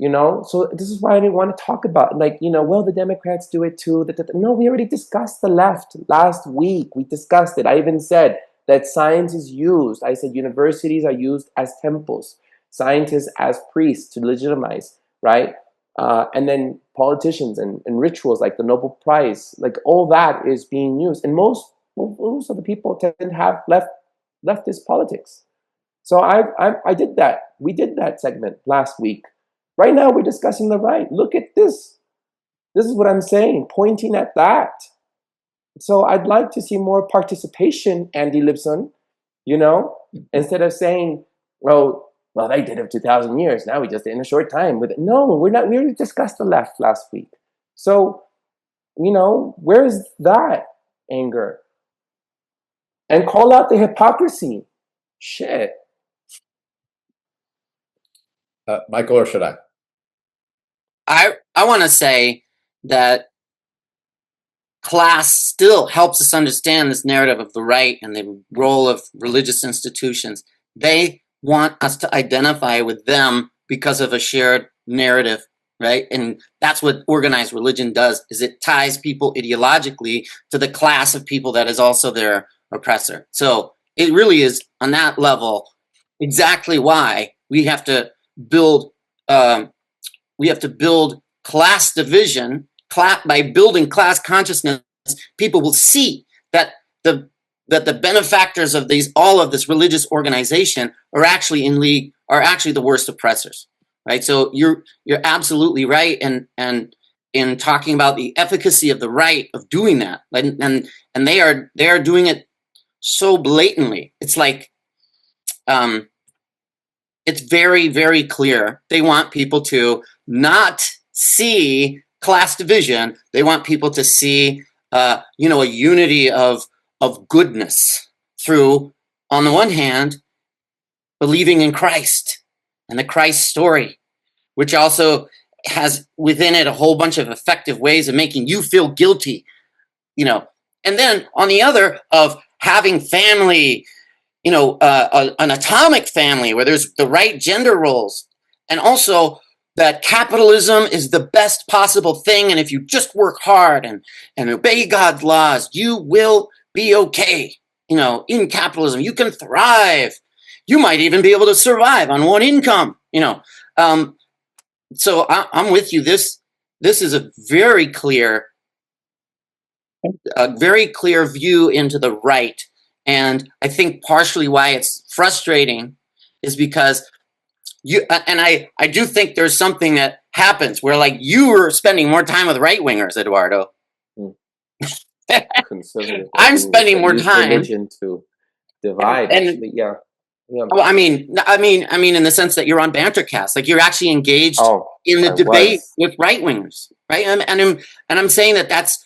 So this is why I didn't want to talk about, well, the Democrats do it too. No, we already discussed the left last week. We discussed it. I even said that science is used. I said universities are used as temples, scientists as priests to legitimize, right? And then politicians and rituals like the Nobel Prize, like, all that is being used. And most of the people tend to have leftist politics. So I did that. We did that segment last week. Right now, we're discussing the right. Look at this. This is what I'm saying, pointing at that. So I'd like to see more participation, Andy Lipson, instead of saying, well, they did it 2,000 years. Now we just did it in a short time. No, we're not. We already discussed the left last week. So, where's that anger? and call out the hypocrisy. Shit. Michael, or should I? I want to say that class still helps us understand this narrative of the right and the role of religious institutions. They want us to identify with them because of a shared narrative, right? And that's what organized religion does, is it ties people ideologically to the class of people that is also their oppressor. So it really is, on that level, exactly why we have to build class division. By building class consciousness, people will see that the benefactors of all of this religious organization are actually the worst oppressors, right? So you're absolutely right, and in talking about the efficacy of the right of doing that, and they are doing it so blatantly. It's like it's very, very clear. They want people to not see class division. They want people to see, a unity of goodness through, on the one hand, believing in Christ and the Christ story, which also has within it a whole bunch of effective ways of making you feel guilty, and then on the other of having family, an atomic family where there's the right gender roles, and also that capitalism is the best possible thing, and if you just work hard and obey God's laws, you will be okay. In capitalism, you can thrive. You might even be able to survive on one income. So I'm with you. This is a very clear view into the right. And I think partially why it's frustrating is because I do think there's something that happens where, like, you were spending more time with right wingers, Eduardo. I'm spending more time. Religion to divide, actually, yeah. Well, I mean, in the sense that you're on Bantercast, like you're actually engaged in the debate with right wingers, right? And I'm saying that's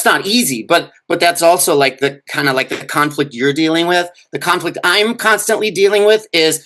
not easy, but that's also like the kind of like the conflict you're dealing with. The conflict I'm constantly dealing with is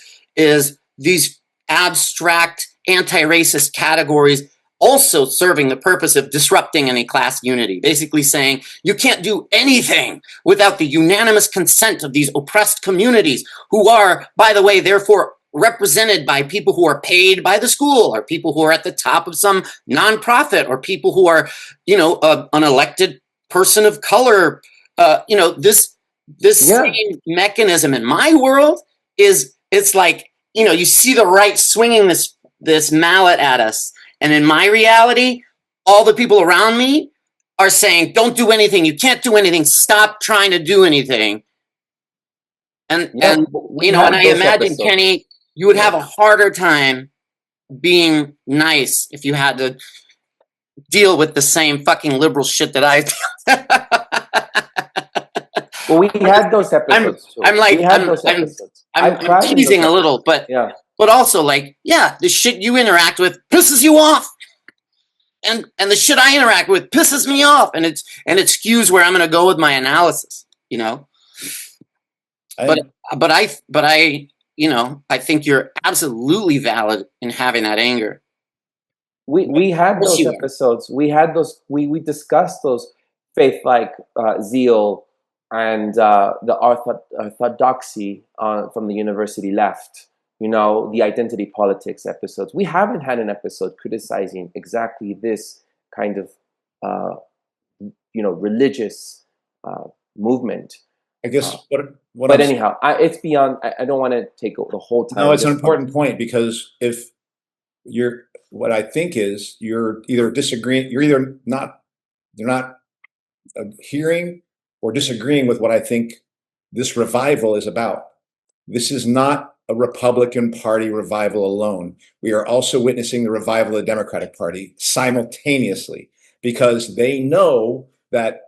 these abstract anti-racist categories also serving the purpose of disrupting any class unity, basically saying you can't do anything without the unanimous consent of these oppressed communities, who are, by the way, therefore represented by people who are paid by the school, or people who are at the top of some nonprofit, or people who are, an elected person of color. This same mechanism in my world it's like, you see the right swinging this mallet at us. And in my reality, all the people around me are saying, don't do anything. You can't do anything. Stop trying to do anything. And I imagine, episodes. Kenny, you would have a harder time being nice if you had to deal with the same fucking liberal shit that I do. Well, we had those episodes too. I'm teasing a little, but also, like, the shit you interact with pisses you off, and the shit I interact with pisses me off, and it skews where I'm going to go with my analysis, But I think you're absolutely valid in having that anger. We had those episodes. We had those. We discussed those faith like zeal and the orthodoxy from the university left. The identity politics episodes. We haven't had an episode criticizing exactly this kind of religious movement. I guess but anyhow, it's beyond. I don't want to take the whole time. No, it's an important point, because if what I think is you're either disagreeing, you're not hearing or disagreeing with what I think this revival is about. This is not a Republican Party revival alone. We are also witnessing the revival of the Democratic Party simultaneously, because they know that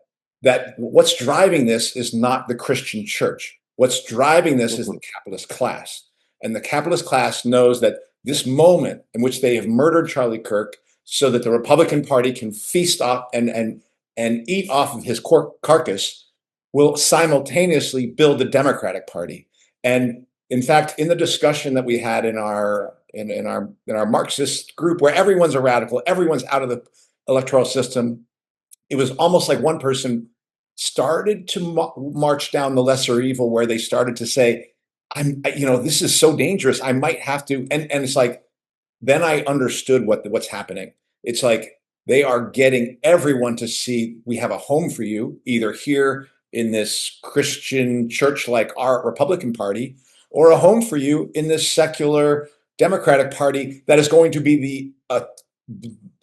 what's driving this is not the Christian church. What's driving this is the capitalist class. And the capitalist class knows that this moment in which they have murdered Charlie Kirk so that the Republican Party can feast off and eat off of his carcass will simultaneously build the Democratic Party. And in fact, in the discussion that we had in our Marxist group, where everyone's a radical, everyone's out of the electoral system, it was almost like one person started to march down the lesser evil, where they started to say, this is so dangerous. I might have to. And it's like, then I understood what's happening. It's like they are getting everyone to see, we have a home for you, either here in this Christian church like our Republican Party, or a home for you in this secular Democratic Party that is going to be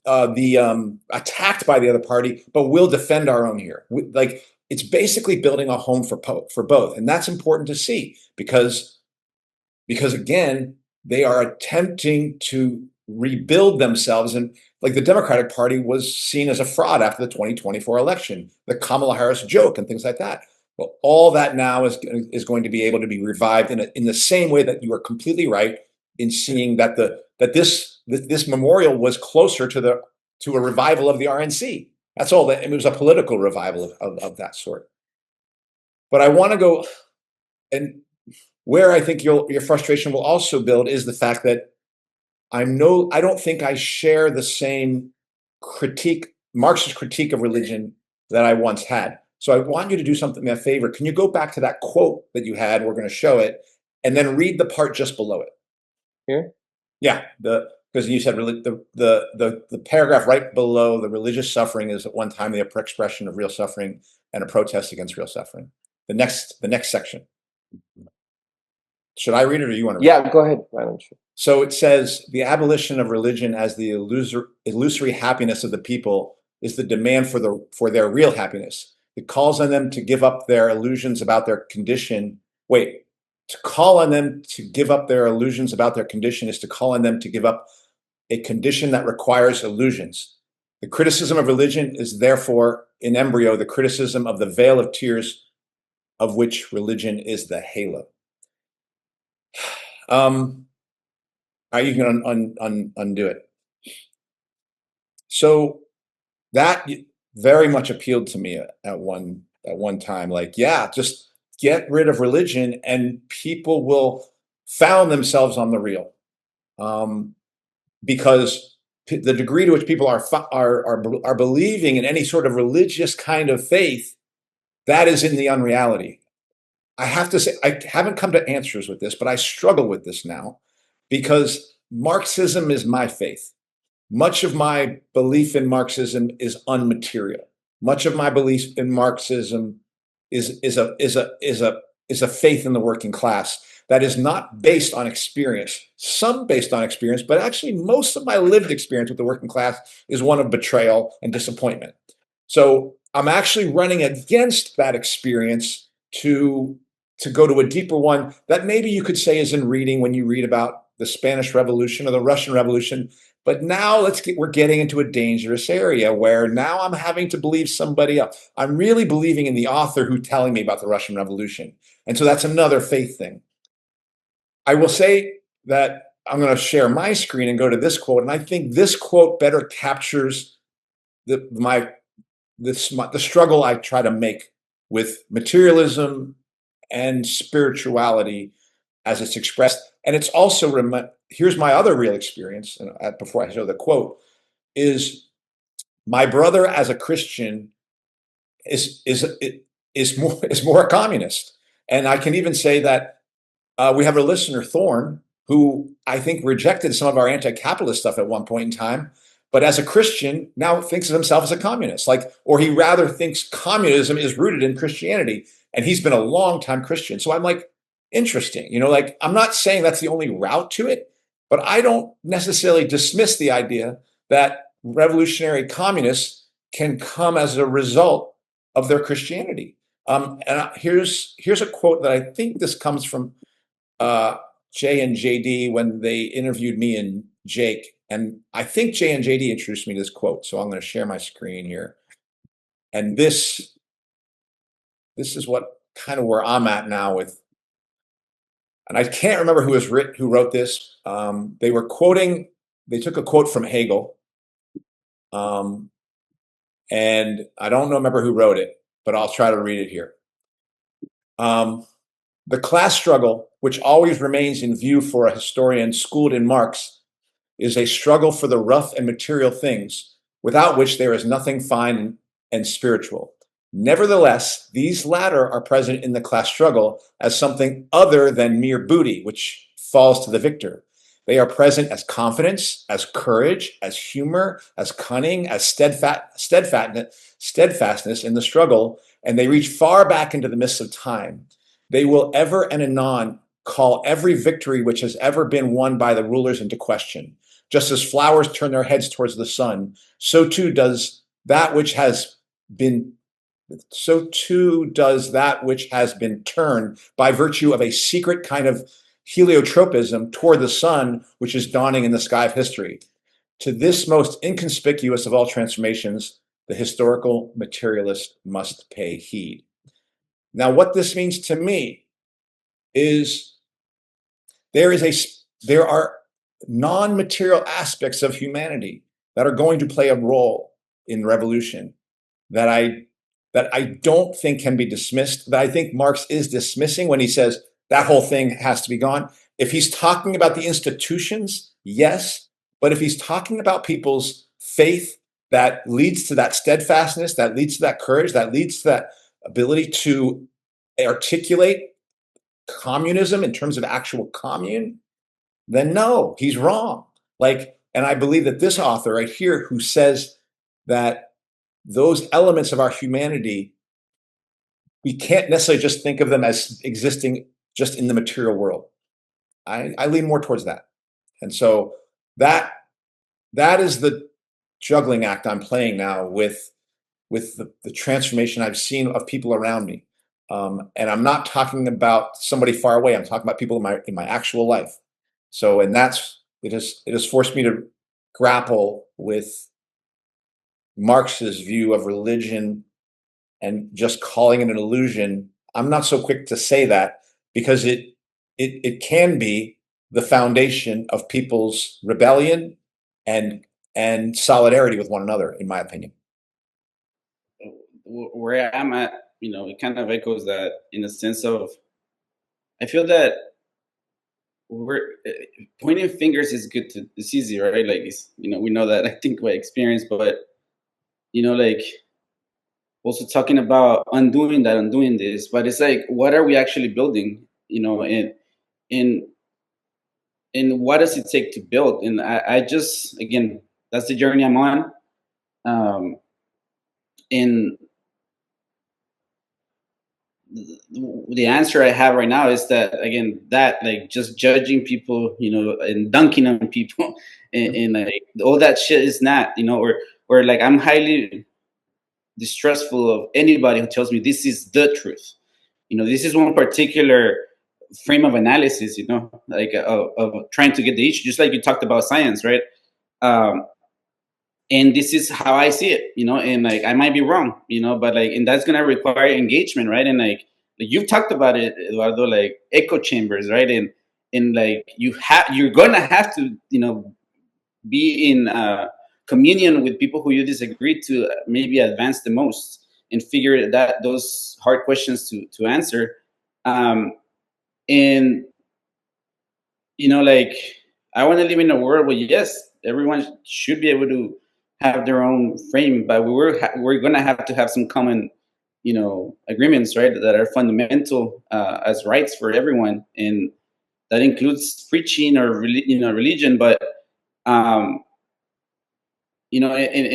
attacked by the other party, but we'll defend our own here. Like, it's basically building a home for both, and that's important to see because again, they are attempting to rebuild themselves. And like, the Democratic Party was seen as a fraud after the 2024 election, the Kamala Harris joke and things like that. Well, all that now is going to be able to be revived in the same way that you are completely right in seeing that this memorial was closer to a revival of the RNC. That's all. That it was a political revival of that sort. But I want to go, and where I think your frustration will also build is the fact that I don't think I share the same Marxist critique of religion that I once had. So I want you to do something a favor. Can you go back to that quote that you had? We're going to show it, and then read the part just below it. Here? Yeah, because you said the paragraph right below the religious suffering is at one time the expression of real suffering and a protest against real suffering. The next section. Should I read it, or do you want to read it? Yeah, go ahead. Why don't you? So it says, the abolition of religion as the illusory happiness of the people is the demand for their real happiness. It calls on them to give up their illusions about their condition. To call on them to give up their illusions about their condition is to call on them to give up a condition that requires illusions. The criticism of religion is therefore, in embryo, the criticism of the veil of tears of which religion is the halo. You can undo it. So that very much appealed to me at one time. Like, yeah, just get rid of religion and people will found themselves on the real. Because the degree to which people are believing in any sort of religious kind of faith, that is in the unreality. I have to say, I haven't come to answers with this, but I struggle with this now because Marxism is my faith. Much of my belief in Marxism is unmaterial. Much of my belief in Marxism is a faith in the working class that is not based on experience. Some based on experience, but actually most of my lived experience with the working class is one of betrayal and disappointment. So I'm actually running against that experience to go to a deeper one that maybe you could say is in reading when you read about the Spanish Revolution or the Russian Revolution. But now we're getting into a dangerous area where now I'm having to believe somebody else. I'm really believing in the author who's telling me about the Russian Revolution. And so that's another faith thing. I will say that I'm going to share my screen and go to this quote. And I think this quote better captures the struggle I try to make with materialism and spirituality as it's expressed. And it's also, here's my other real experience, and before I show the quote, is my brother as a Christian is more a communist. And I can even say that we have a listener, Thorne, who I think rejected some of our anti-capitalist stuff at one point in time, but as a Christian now thinks of himself as a communist, or he rather thinks communism is rooted in Christianity. And he's been a long time Christian. So I'm like, interesting, I'm not saying that's the only route to it, but I don't necessarily dismiss the idea that revolutionary communists can come as a result of their Christianity. And here's a quote that I think this comes from Jay and JD when they interviewed me and Jake. And I think Jay and JD introduced me to this quote. So I'm going to share my screen here. And this is what kind of where I'm at now with, and I can't remember who wrote this. They took a quote from Hegel. And I don't remember who wrote it, but I'll try to read it here. The class struggle, which always remains in view for a historian schooled in Marx, is a struggle for the rough and material things, without which there is nothing fine and spiritual. Nevertheless, these latter are present in the class struggle as something other than mere booty, which falls to the victor. They are present as confidence, as courage, as humor, as cunning, as steadfastness in the struggle, and they reach far back into the mists of time. They will ever and anon call every victory which has ever been won by the rulers into question. Just as flowers turn their heads towards the sun, so too does that which has been turned by virtue of a secret kind of heliotropism toward the sun, which is dawning in the sky of history. To this most inconspicuous of all transformations, the historical materialist must pay heed. Now, what this means to me is there are non-material aspects of humanity that are going to play a role in revolution that I don't think can be dismissed, that I think Marx is dismissing when he says that whole thing has to be gone. If he's talking about the institutions, yes, but if he's talking about people's faith that leads to that steadfastness, that leads to that courage, that leads to that ability to articulate communism in terms of actual commune, then no, he's wrong. And I believe that this author right here, who says that those elements of our humanity, we can't necessarily just think of them as existing just in the material world. I lean more towards that. And so that is the juggling act I'm playing now with the transformation I've seen of people around me. And I'm not talking about somebody far away. I'm talking about people in my actual life. So, and it has forced me to grapple with Marx's view of religion and just calling it an illusion. I'm not so quick to say that, because it can be the foundation of people's rebellion and solidarity with one another, in my opinion. Where I'm at, it kind of echoes that, in the sense of, I feel that we're pointing fingers is good it's easy, right? Like, we know that, I think, by experience, but like, also talking about undoing this, but it's like, what are we actually building? And what does it take to build? And I just, again, that's the journey I'm on. And the answer I have right now is that, again, that, like, just judging people, and dunking on people, and like, all that shit is not, or like, I'm highly distrustful of anybody who tells me this is the truth. This is one particular frame of analysis, like, of trying to get the issue, just like you talked about science, right? And this is how I see it, and like, I might be wrong, but like, and that's gonna require engagement, right? And like you've talked about it, Eduardo, like echo chambers, right? And like, you're gonna have to, be in communion with people who you disagree to, maybe advance the most and figure those hard questions to answer. And like, I want to live in a world where, yes, everyone should be able to have their own frame, but we're going to have some common, agreements, right, that are fundamental as rights for everyone, and that includes preaching or religion. But and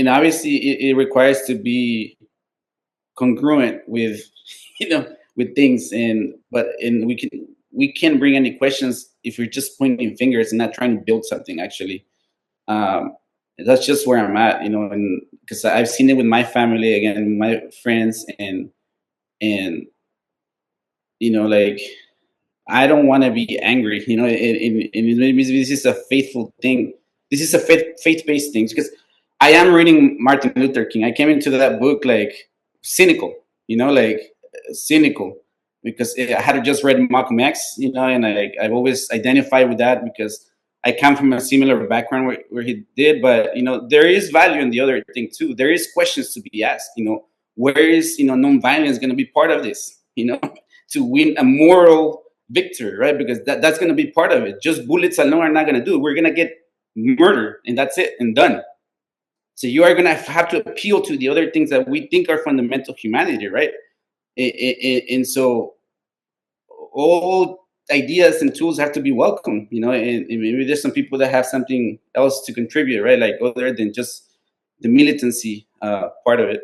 obviously it requires to be congruent with with things, and we can't bring any questions if you're just pointing fingers and not trying to build something, actually. That's just where I'm at, and because I've seen it with my family, again, my friends, and like, I don't want to be angry, and maybe this is a faithful thing. This is a faith-based thing, because I am reading Martin Luther King. I came into that book like cynical, cynical, because I had just read Malcolm X, and I've always identified with that, because I come from a similar background where he did. But there is value in the other thing too. There is questions to be asked. Where is nonviolence going to be part of this? to win a moral victory, right? Because that's going to be part of it. Just bullets alone are not going to do it. We're going to get murdered, and that's it, and done. So you are going to have to appeal to the other things that we think are fundamental humanity, right? And so all ideas and tools have to be welcome, you know, and maybe there's some people that have something else to contribute, right? Like other than just the militancy part of it.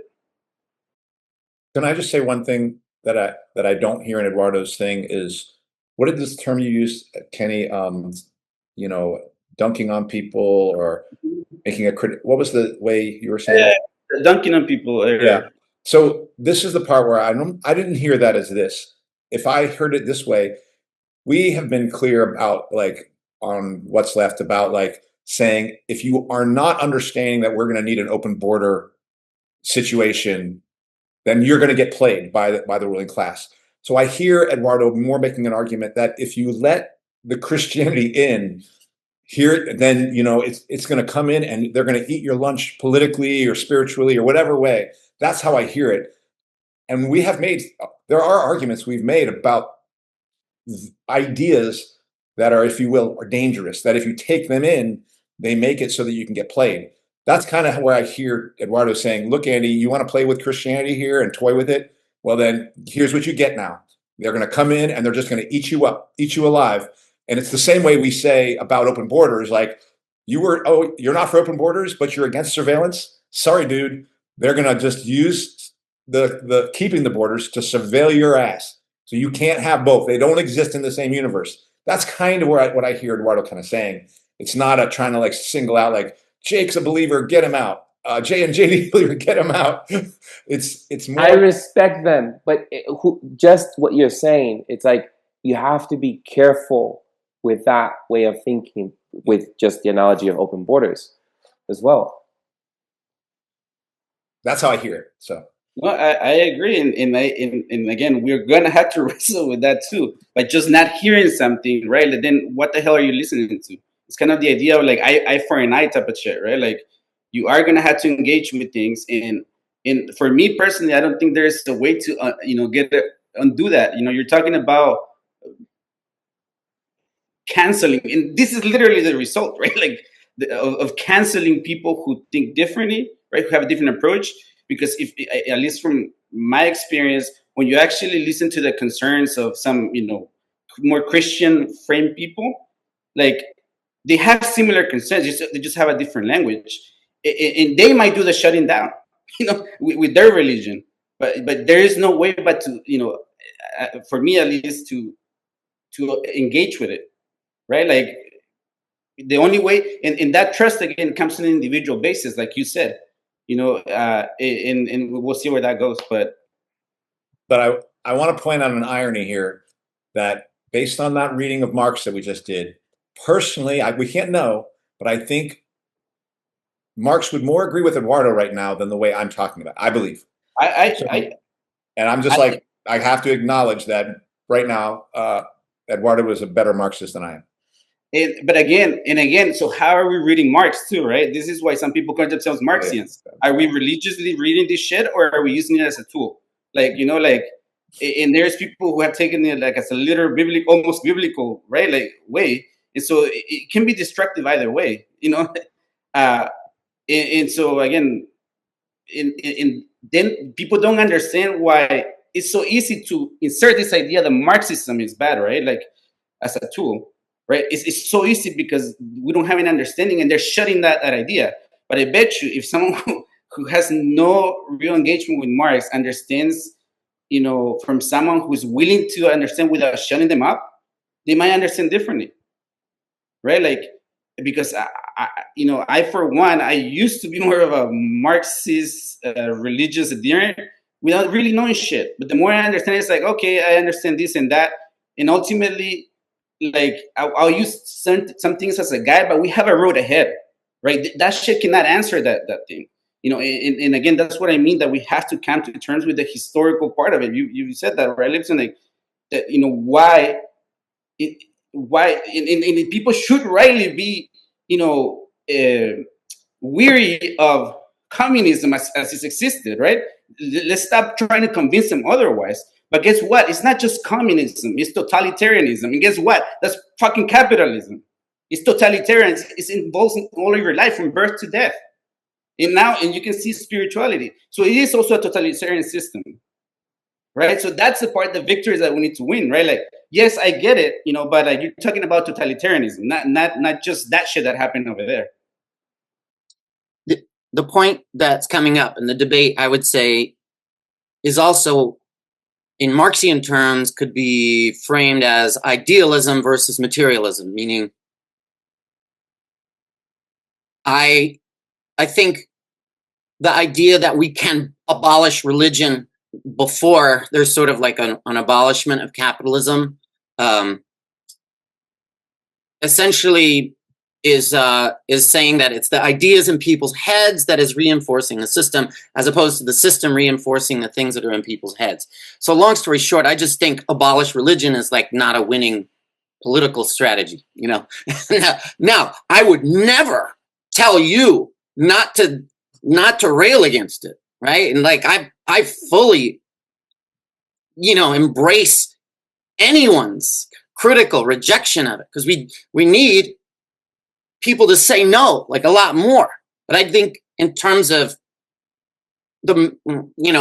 Can I just say one thing that I don't hear in Eduardo's thing is, what did this term you used, Kenny? You know, dunking on people or making a critic. What was the way you were saying? Yeah, dunking on people. Yeah. So this is the part where I didn't hear that as this. If I heard it this way, we have been clear about, like, on What's Left, about like saying, if you are not understanding that we're going to need an open border situation, then you're going to get played by the ruling class. So I hear Eduardo more making an argument that if you let the Christianity in here, then, you know, it's going to come in and they're going to eat your lunch politically or spiritually or whatever way. That's how I hear it. And there are arguments we've made about ideas that are, if you will, are dangerous, that if you take them in, they make it so that you can get played. That's kind of where I hear Eduardo saying, look, Andy, you want to play with Christianity here and toy with it? Well, then here's what you get now. They're going to come in and they're just going to eat you up, eat you alive. And it's the same way we say about open borders, like, you're not for open borders, but you're against surveillance. Sorry, dude. They're going to just use the keeping the borders to surveil your ass. So you can't have both. They don't exist in the same universe. That's kind of what I hear Eduardo kind of saying. It's not trying to like single out like, Jake's a believer, get him out. Jay and JD believer, get him out. It's more. I respect them, but just what you're saying, it's like you have to be careful with that way of thinking, with just the analogy of open borders as well. That's how I hear it. So. Well, I agree, and again, we're gonna have to wrestle with that too. But just not hearing something, right? And then what the hell are you listening to? It's kind of the idea of like eye for an eye type of shit, right? Like you are gonna have to engage with things, and for me personally, I don't think there's a way to undo that. You know, you're talking about canceling, and this is literally the result, right? Like of canceling people who think differently, right? Who have a different approach. Because if, at least from my experience, when you actually listen to the concerns of some, you know, more Christian framed people, like they have similar concerns, they just have a different language, and they might do the shutting down, you know, with their religion. But there is no way but to, you know, for me at least, to engage with it, right? Like the only way, and that trust again comes on an individual basis, like you said. You know, and we'll see where that goes. But I want to point out an irony here, that based on that reading of Marx that we just did, personally, we can't know, but I think Marx would more agree with Eduardo right now than the way I'm talking about. I believe. And I'm just I have to acknowledge that right now, Eduardo is a better Marxist than I am. But again, so how are we reading Marx too, right? This is why some people call themselves Marxians. Are we religiously reading this shit, or are we using it as a tool? Like, you know, like, and there's people who have taken it like as a literal biblical, almost biblical, right? Like way. And so it can be destructive either way, you know? And so again, then people don't understand why it's so easy to insert this idea that Marxism is bad, right? Like as a tool. Right? It's so easy because we don't have an understanding, and they're shutting that idea. But I bet you if someone who has no real engagement with Marx understands, you know, from someone who's willing to understand without shutting them up, they might understand differently. Right? Like, because I for one, I used to be more of a Marxist religious adherent without really knowing shit. But the more I understand, it's like, okay, I understand this and that. And ultimately, like I'll use some things as a guide, but we have a road ahead, right? That shit cannot answer that thing, you know. And again, that's what I mean, that we have to come to terms with the historical part of it. You said that, right, Lipson? Like that, you know, why and people should rightly be, you know, weary of communism as it's existed, right? Let's stop trying to convince them otherwise. But guess what? It's not just communism, it's totalitarianism. And guess what? That's fucking capitalism. It's totalitarian. It's involved in all of your life from birth to death. And you can see spirituality. So it is also a totalitarian system, right? So that's the part, the victories that we need to win, right? Like, yes, I get it, but you're talking about totalitarianism, not just that shit that happened over there. The point that's coming up in the debate, I would say, is also, in Marxian terms, could be framed as idealism versus materialism, meaning I think the idea that we can abolish religion before there's sort of like an abolishment of capitalism, essentially is saying that it's the ideas in people's heads that is reinforcing the system, as opposed to the system reinforcing the things that are in people's heads. So long story short, I just think abolish religion is like not a winning political strategy, Now, I would never tell you not to rail against it, right? And like I fully, embrace anyone's critical rejection of it, because we need people to say no, like a lot more. But I think in terms of the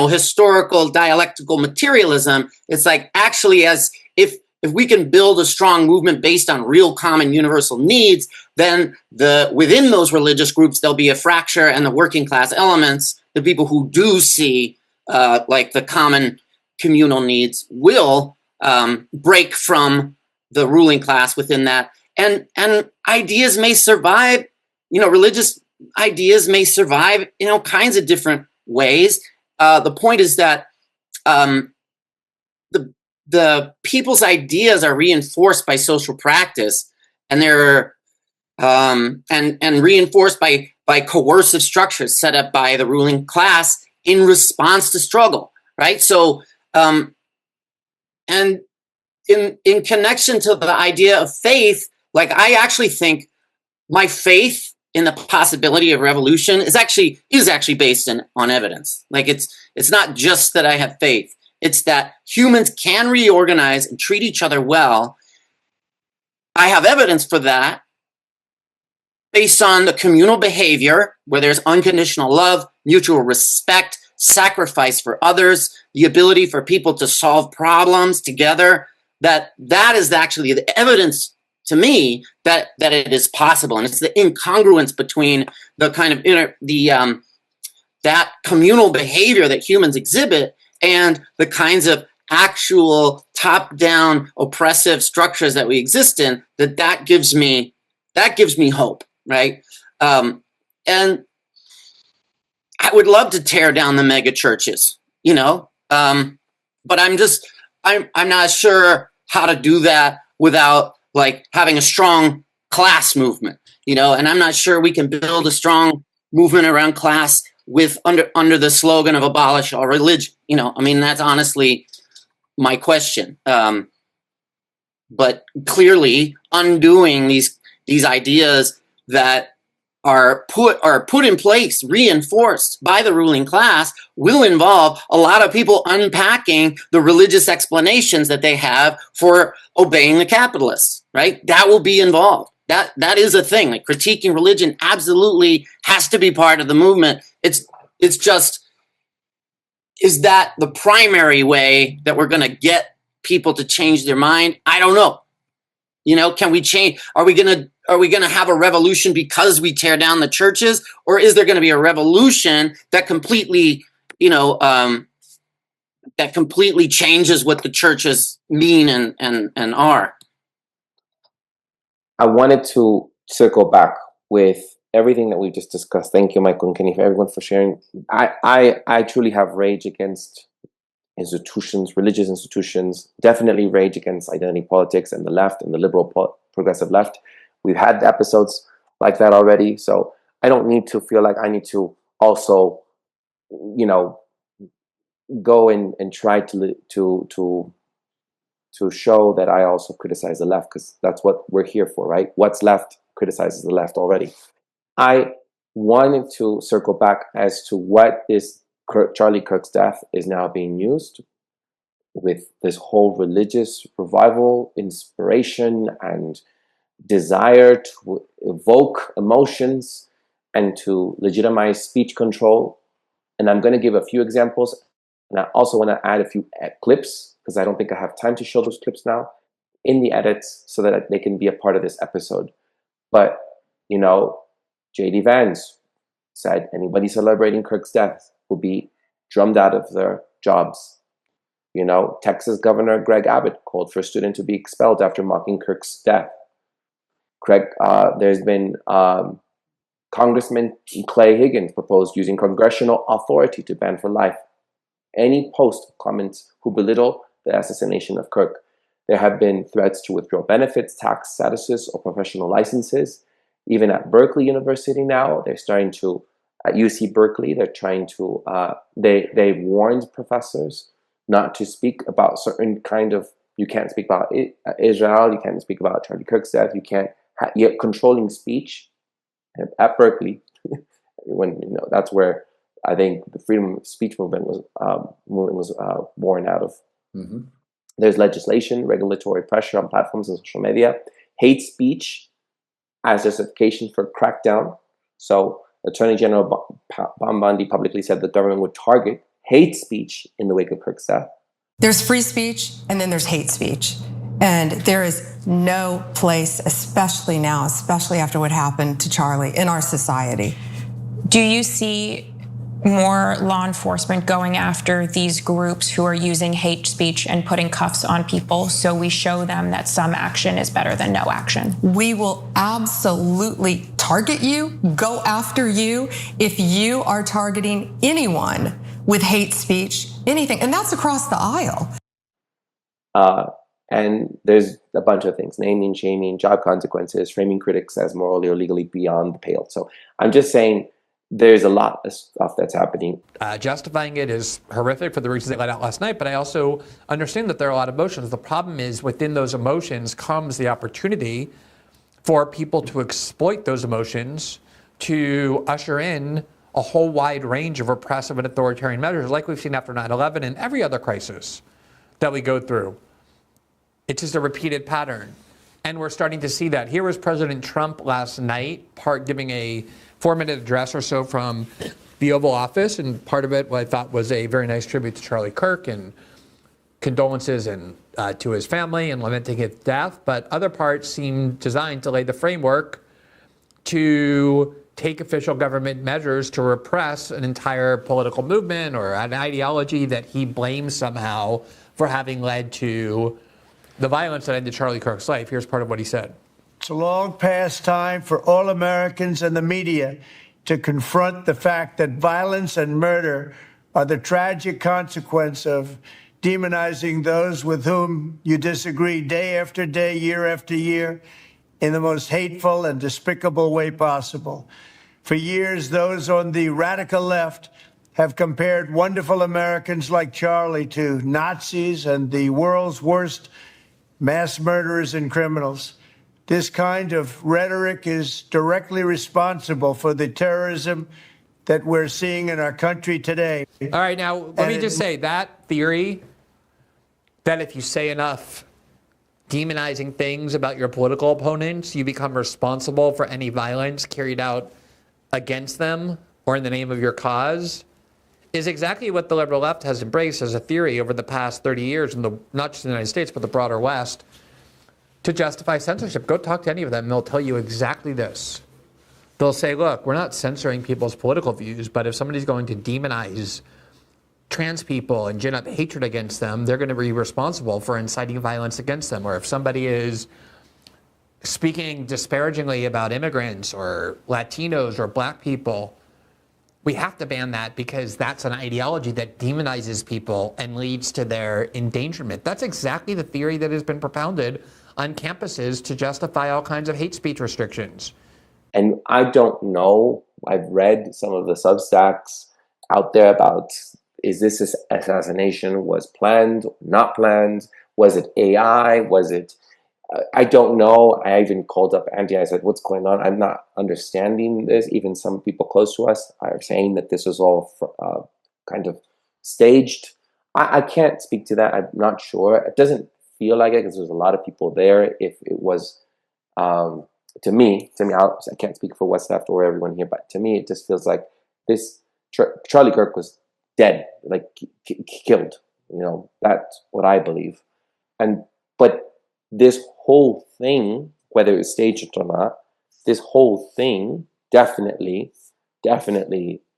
historical dialectical materialism, it's like actually as if we can build a strong movement based on real common universal needs, then within those religious groups there'll be a fracture, and the working class elements, the people who do see like the common communal needs, will break from the ruling class within that. And ideas may survive, religious ideas may survive, kinds of different ways. The point is that the people's ideas are reinforced by social practice, and they're and reinforced by coercive structures set up by the ruling class in response to struggle, right? So, and in connection to the idea of faith, like I actually think my faith in the possibility of revolution is actually based on evidence. Like it's not just that I have faith. It's that humans can reorganize and treat each other well. I have evidence for that based on the communal behavior where there's unconditional love, mutual respect, sacrifice for others, the ability for people to solve problems together. That is actually the evidence to me that it is possible. And it's the incongruence between the kind of that communal behavior that humans exhibit and the kinds of actual top-down oppressive structures that we exist in, that gives me hope, right? And I would love to tear down the mega churches, but I'm not sure how to do that without like having a strong class movement, and I'm not sure we can build a strong movement around class with under the slogan of abolish all religion. That's honestly my question. But clearly undoing these ideas that are put in place, reinforced by the ruling class, will involve a lot of people unpacking the religious explanations that they have for obeying the capitalists, right? That will be involved. That is a thing. Like critiquing religion absolutely has to be part of the movement. It's just, is that the primary way that we're going to get people to change their mind? I don't know. Can we change? Are we going to have a revolution because we tear down the churches, or is there going to be a revolution that completely, that completely changes what the churches mean and are? I wanted to circle back with everything that we just discussed. Thank you, Michael and Kenny, for everyone for sharing. I truly have rage against institutions, religious institutions, definitely rage against identity politics and the left and the liberal progressive left. We've had episodes like that already, so I don't need to feel like I need to also, go and try to show that I also criticize the left, because that's what we're here for, right? What's left criticizes the left already. I wanted to circle back as to what is Charlie Kirk's death is now being used. with this whole religious revival, inspiration, and desire to evoke emotions and to legitimize speech control. And I'm going to give a few examples. And I also want to add a few clips, because I don't think I have time to show those clips now, in the edits so that they can be a part of this episode. But, you know, J.D. Vance said anybody celebrating Kirk's death will be drummed out of their jobs. You know, Texas Governor Greg Abbott called for a student to be expelled after mocking Kirk's death. There's been Congressman Clay Higgins proposed using congressional authority to ban for life any post comments who belittle the assassination of Kirk. There have been threats to withdraw benefits, tax statuses, or professional licenses. Even at Berkeley University now, they're starting to, at UC Berkeley, they're trying to, they've warned professors not to speak about certain kind of, you can't speak about Israel, you can't speak about Charlie Kirk's death, you can't, yet controlling speech at Berkeley, when, you know, that's where I think the freedom of speech movement was born out of. Mm-hmm. There's legislation, regulatory pressure on platforms and social media, hate speech as justification for crackdown. So Attorney General Bondi publicly said the government would target hate speech in the wake of Kirk's death. There's free speech and then there's hate speech. And there is no place, especially now, especially after what happened to Charlie, in our society. Do you see more law enforcement going after these groups who are using hate speech and putting cuffs on people so we show them that some action is better than no action? We will absolutely target you, go after you, if you are targeting anyone with hate speech, anything. And that's across the aisle. And there's a bunch of things, naming, shaming, job consequences, framing critics as morally or legally beyond the pale. So I'm just saying there's a lot of stuff that's happening. Justifying it is horrific for the reasons I laid out last night, but I also understand that there are a lot of emotions. The problem is within those emotions comes the opportunity for people to exploit those emotions to usher in a whole wide range of repressive and authoritarian measures like we've seen after 9/11 and every other crisis that we go through. It's just a repeated pattern. And we're starting to see that. Here was President Trump last night, giving a 4-minute address or so from the Oval Office, and part of it, what I thought was a very nice tribute to Charlie Kirk and condolences and to his family and lamenting his death. But other parts seem designed to lay the framework to take official government measures to repress an entire political movement or an ideology that he blames somehow for having led to the violence that ended Charlie Kirk's life. Here's part of what he said. It's a long past time for all Americans and the media to confront the fact that violence and murder are the tragic consequence of demonizing those with whom you disagree day after day, year after year, in the most hateful and despicable way possible. For years, those on the radical left have compared wonderful Americans like Charlie to Nazis and the world's worst mass murderers and criminals. This kind of rhetoric is directly responsible for the terrorism that we're seeing in our country today. All right, now, let me just say that theory that if you say enough demonizing things about your political opponents, you become responsible for any violence carried out against them or in the name of your cause, is exactly what the liberal left has embraced as a theory over the past 30 years, in not just the United States, but the broader West, to justify censorship. Go talk to any of them, and they'll tell you exactly this. They'll say, look, we're not censoring people's political views, but if somebody's going to demonize trans people and gin up hatred against them, they're going to be responsible for inciting violence against them. Or if somebody is speaking disparagingly about immigrants or Latinos or black people, we have to ban that because that's an ideology that demonizes people and leads to their endangerment. That's exactly the theory that has been propounded on campuses to justify all kinds of hate speech restrictions. And I don't know, I've read some of the Substacks out there about, is this assassination was planned, not planned? Was it AI? Was it, I don't know. I even called up Andy. I said, what's going on? I'm not understanding this. Even some people close to us are saying that this was all kind of staged. I can't speak to that. I'm not sure. It doesn't feel like it because there's a lot of people there. If it was, to me, I can't speak for what's left or everyone here, but to me, it just feels like this Charlie Kirk was dead, like killed. You know, that's what I believe. But this whole thing, whether it's staged or not, this whole thing definitely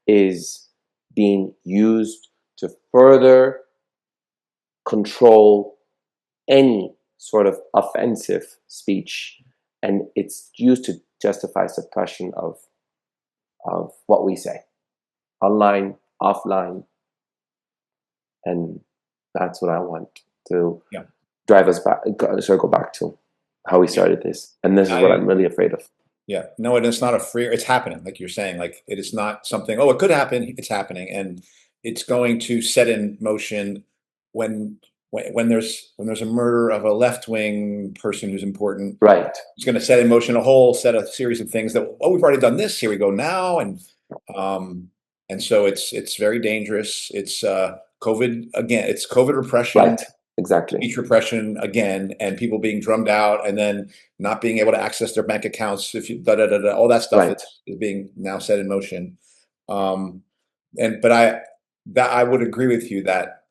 is being used to further control any sort of offensive speech, and it's used to justify suppression of what we say, online, offline, and that's what I want to drive us back, circle back to how we started this, and this is what I'm really afraid of. Yeah, no, and it's not a free. It's happening, like you're saying. Like it is not something. Oh, it could happen. It's happening, and it's going to set in motion when there's a murder of a left wing person who's important. Right. It's going to set in motion a whole series of things that we've already done this. Here we go now, and so it's very dangerous. It's COVID again. It's COVID repression. Right. Exactly. Speech repression again, and people being drummed out, and then not being able to access their bank accounts. If you all that stuff is being now set in motion. But I would agree with you that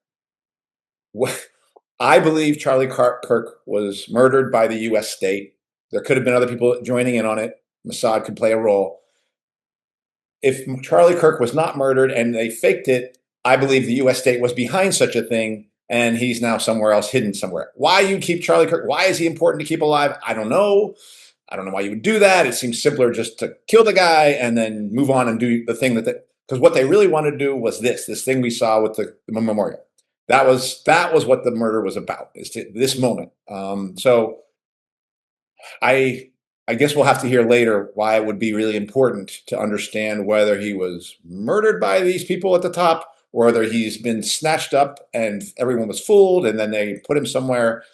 I believe Charlie Kirk was murdered by the U.S. state. There could have been other people joining in on it. Mossad could play a role. If Charlie Kirk was not murdered and they faked it, I believe the U.S. state was behind such a thing. And he's now somewhere else, hidden somewhere. Why you keep Charlie Kirk? Why is he important to keep alive? I don't know. I don't know why you would do that. It seems simpler just to kill the guy and then move on and do the thing because what they really wanted to do was this thing we saw with the memorial. That was what the murder was about. Is this moment. So I guess we'll have to hear later why it would be really important to understand whether he was murdered by these people at the top, or whether he's been snatched up and everyone was fooled and then they put him somewhere.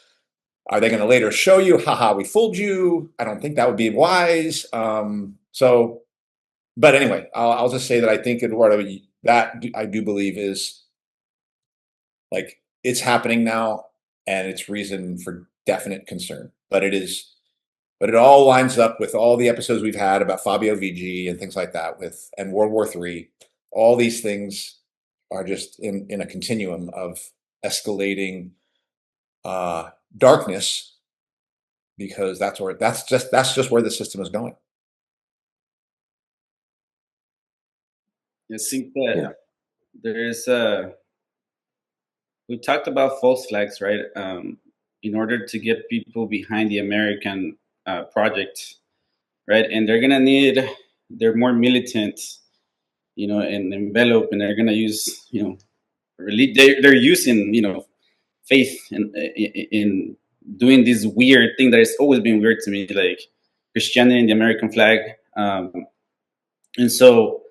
Are they going to later show you, haha, we fooled you? I don't think that would be wise. But anyway, I'll just say that I think, Eduardo, that I do believe is like, it's happening now and it's reason for definite concern. But it all lines up with all the episodes we've had about Fabio VG and things like that and World War III. All these things are just in a continuum of escalating darkness, because that's just where the system is going. I think that there is we talked about false flags, right? In order to get people behind the American project, right? And they're more militant, and envelope, and they're gonna use, they're using, faith in doing this weird thing that has always been weird to me, like Christianity and the American flag. And so,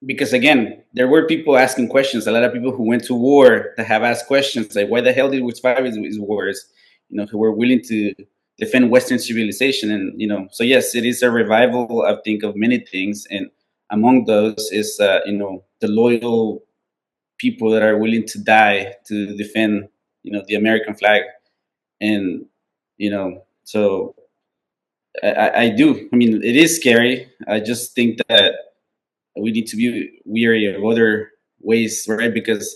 because again, there were people asking questions. A lot of people who went to war that have asked questions like, why the hell did we survive these wars? Who were willing to defend Western civilization. And, so yes, it is a revival, I think, of many things. And among those is, the loyal people that are willing to die to defend, the American flag. And, so I do. I mean, it is scary. I just think that we need to be wary of other ways, right? Because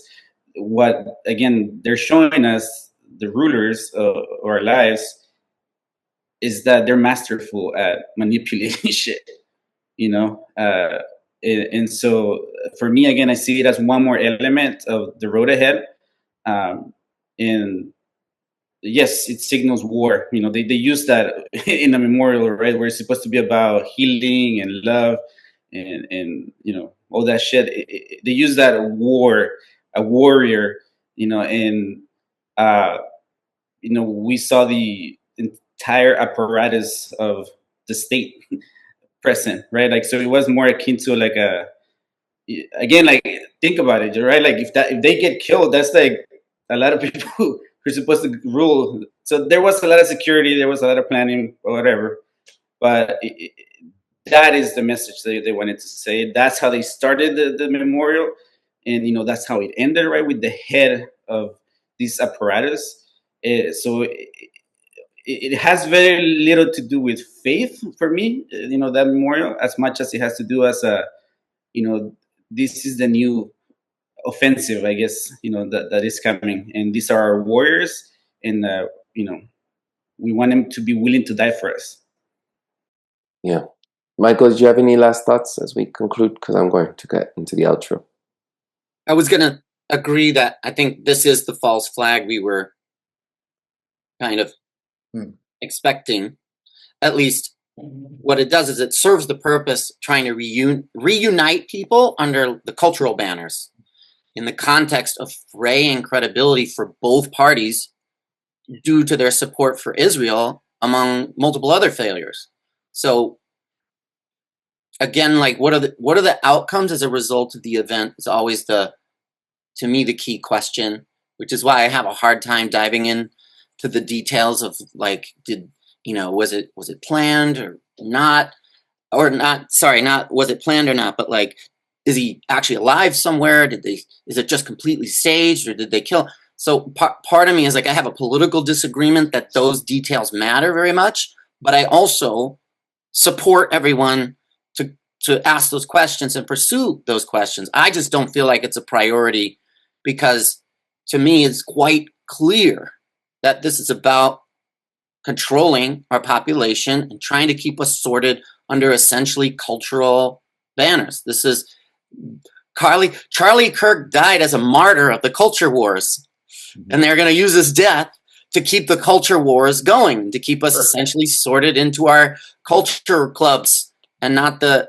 they're showing us, the rulers of our lives, is that they're masterful at manipulating shit, and so for me, again, I see it as one more element of the road ahead. And yes, it signals war. They use that in the memorial, right, where it's supposed to be about healing and love and all that shit. They use that a warrior, and we saw the entire apparatus of the state present, right? Like, so it was more akin to like think about it, right? Like if they get killed, that's like a lot of people who are supposed to rule. So there was a lot of security, there was a lot of planning or whatever, but that is the message they wanted to say. That's how they started the memorial, and that's how it ended, right, with the head of this apparatus. So it has very little to do with faith for me, that memorial, as much as it has to do as this is the new offensive, I guess, that is coming, and these are our warriors, and we want them to be willing to die for us. Yeah. Michael, did you have any last thoughts as we conclude? Because I'm going to get into the outro. I was going to agree that I think this is the false flag we were kind of expecting. At least what it does is it serves the purpose trying to reunite people under the cultural banners in the context of fraying credibility for both parties due to their support for Israel among multiple other failures. So again, like what are the outcomes as a result of the event is always to me the key question, which is why I have a hard time diving in to the details of like, was it planned or not, was it planned or not, but like, is he actually alive somewhere? Is it just completely staged, or did they kill? So part of me is like, I have a political disagreement that those details matter very much, but I also support everyone to ask those questions and pursue those questions. I just don't feel like it's a priority, because to me, it's quite clear that this is about controlling our population and trying to keep us sorted under essentially cultural banners. This is Charlie Kirk died as a martyr of the culture wars, and they're going to use his death to keep the culture wars going, to keep us essentially sorted into our culture clubs and not the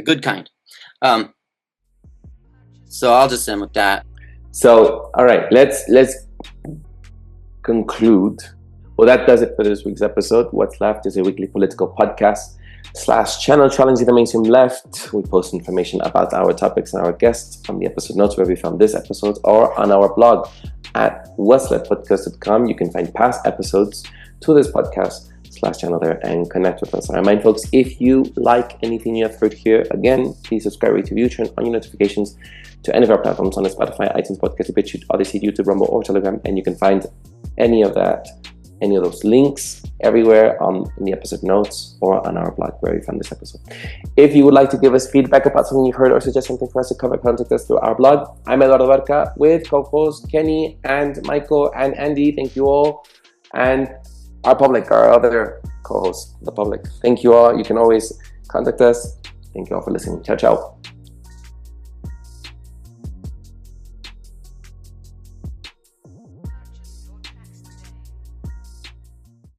good kind. So I'll just end with that. So, all right, let's conclude. Well, that does it for this week's episode. What's Left is a weekly political podcast / channel challenging the mainstream left. We post information about our topics and our guests from the episode notes where we found this episode, or on our blog at what'sleftpodcast.com. You can find past episodes to this podcast / channel there and connect with us. I remind folks, if you like anything you have heard here, again, please subscribe, rate, review, turn on your notifications to any of our platforms on Spotify, iTunes, Podcast, BitChute, Odyssey, YouTube, Rumble, or Telegram, and you can find any of those links everywhere in the episode notes or on our blog where you found this episode. If you would like to give us feedback about something you've heard or suggest something for us to cover, contact us through our blog. I'm Eduardo Barca with co-hosts Kenny and Michael and Andy. Thank you all. And our public, our other co-hosts, the public. Thank you all. You can always contact us. Thank you all for listening. Ciao, ciao.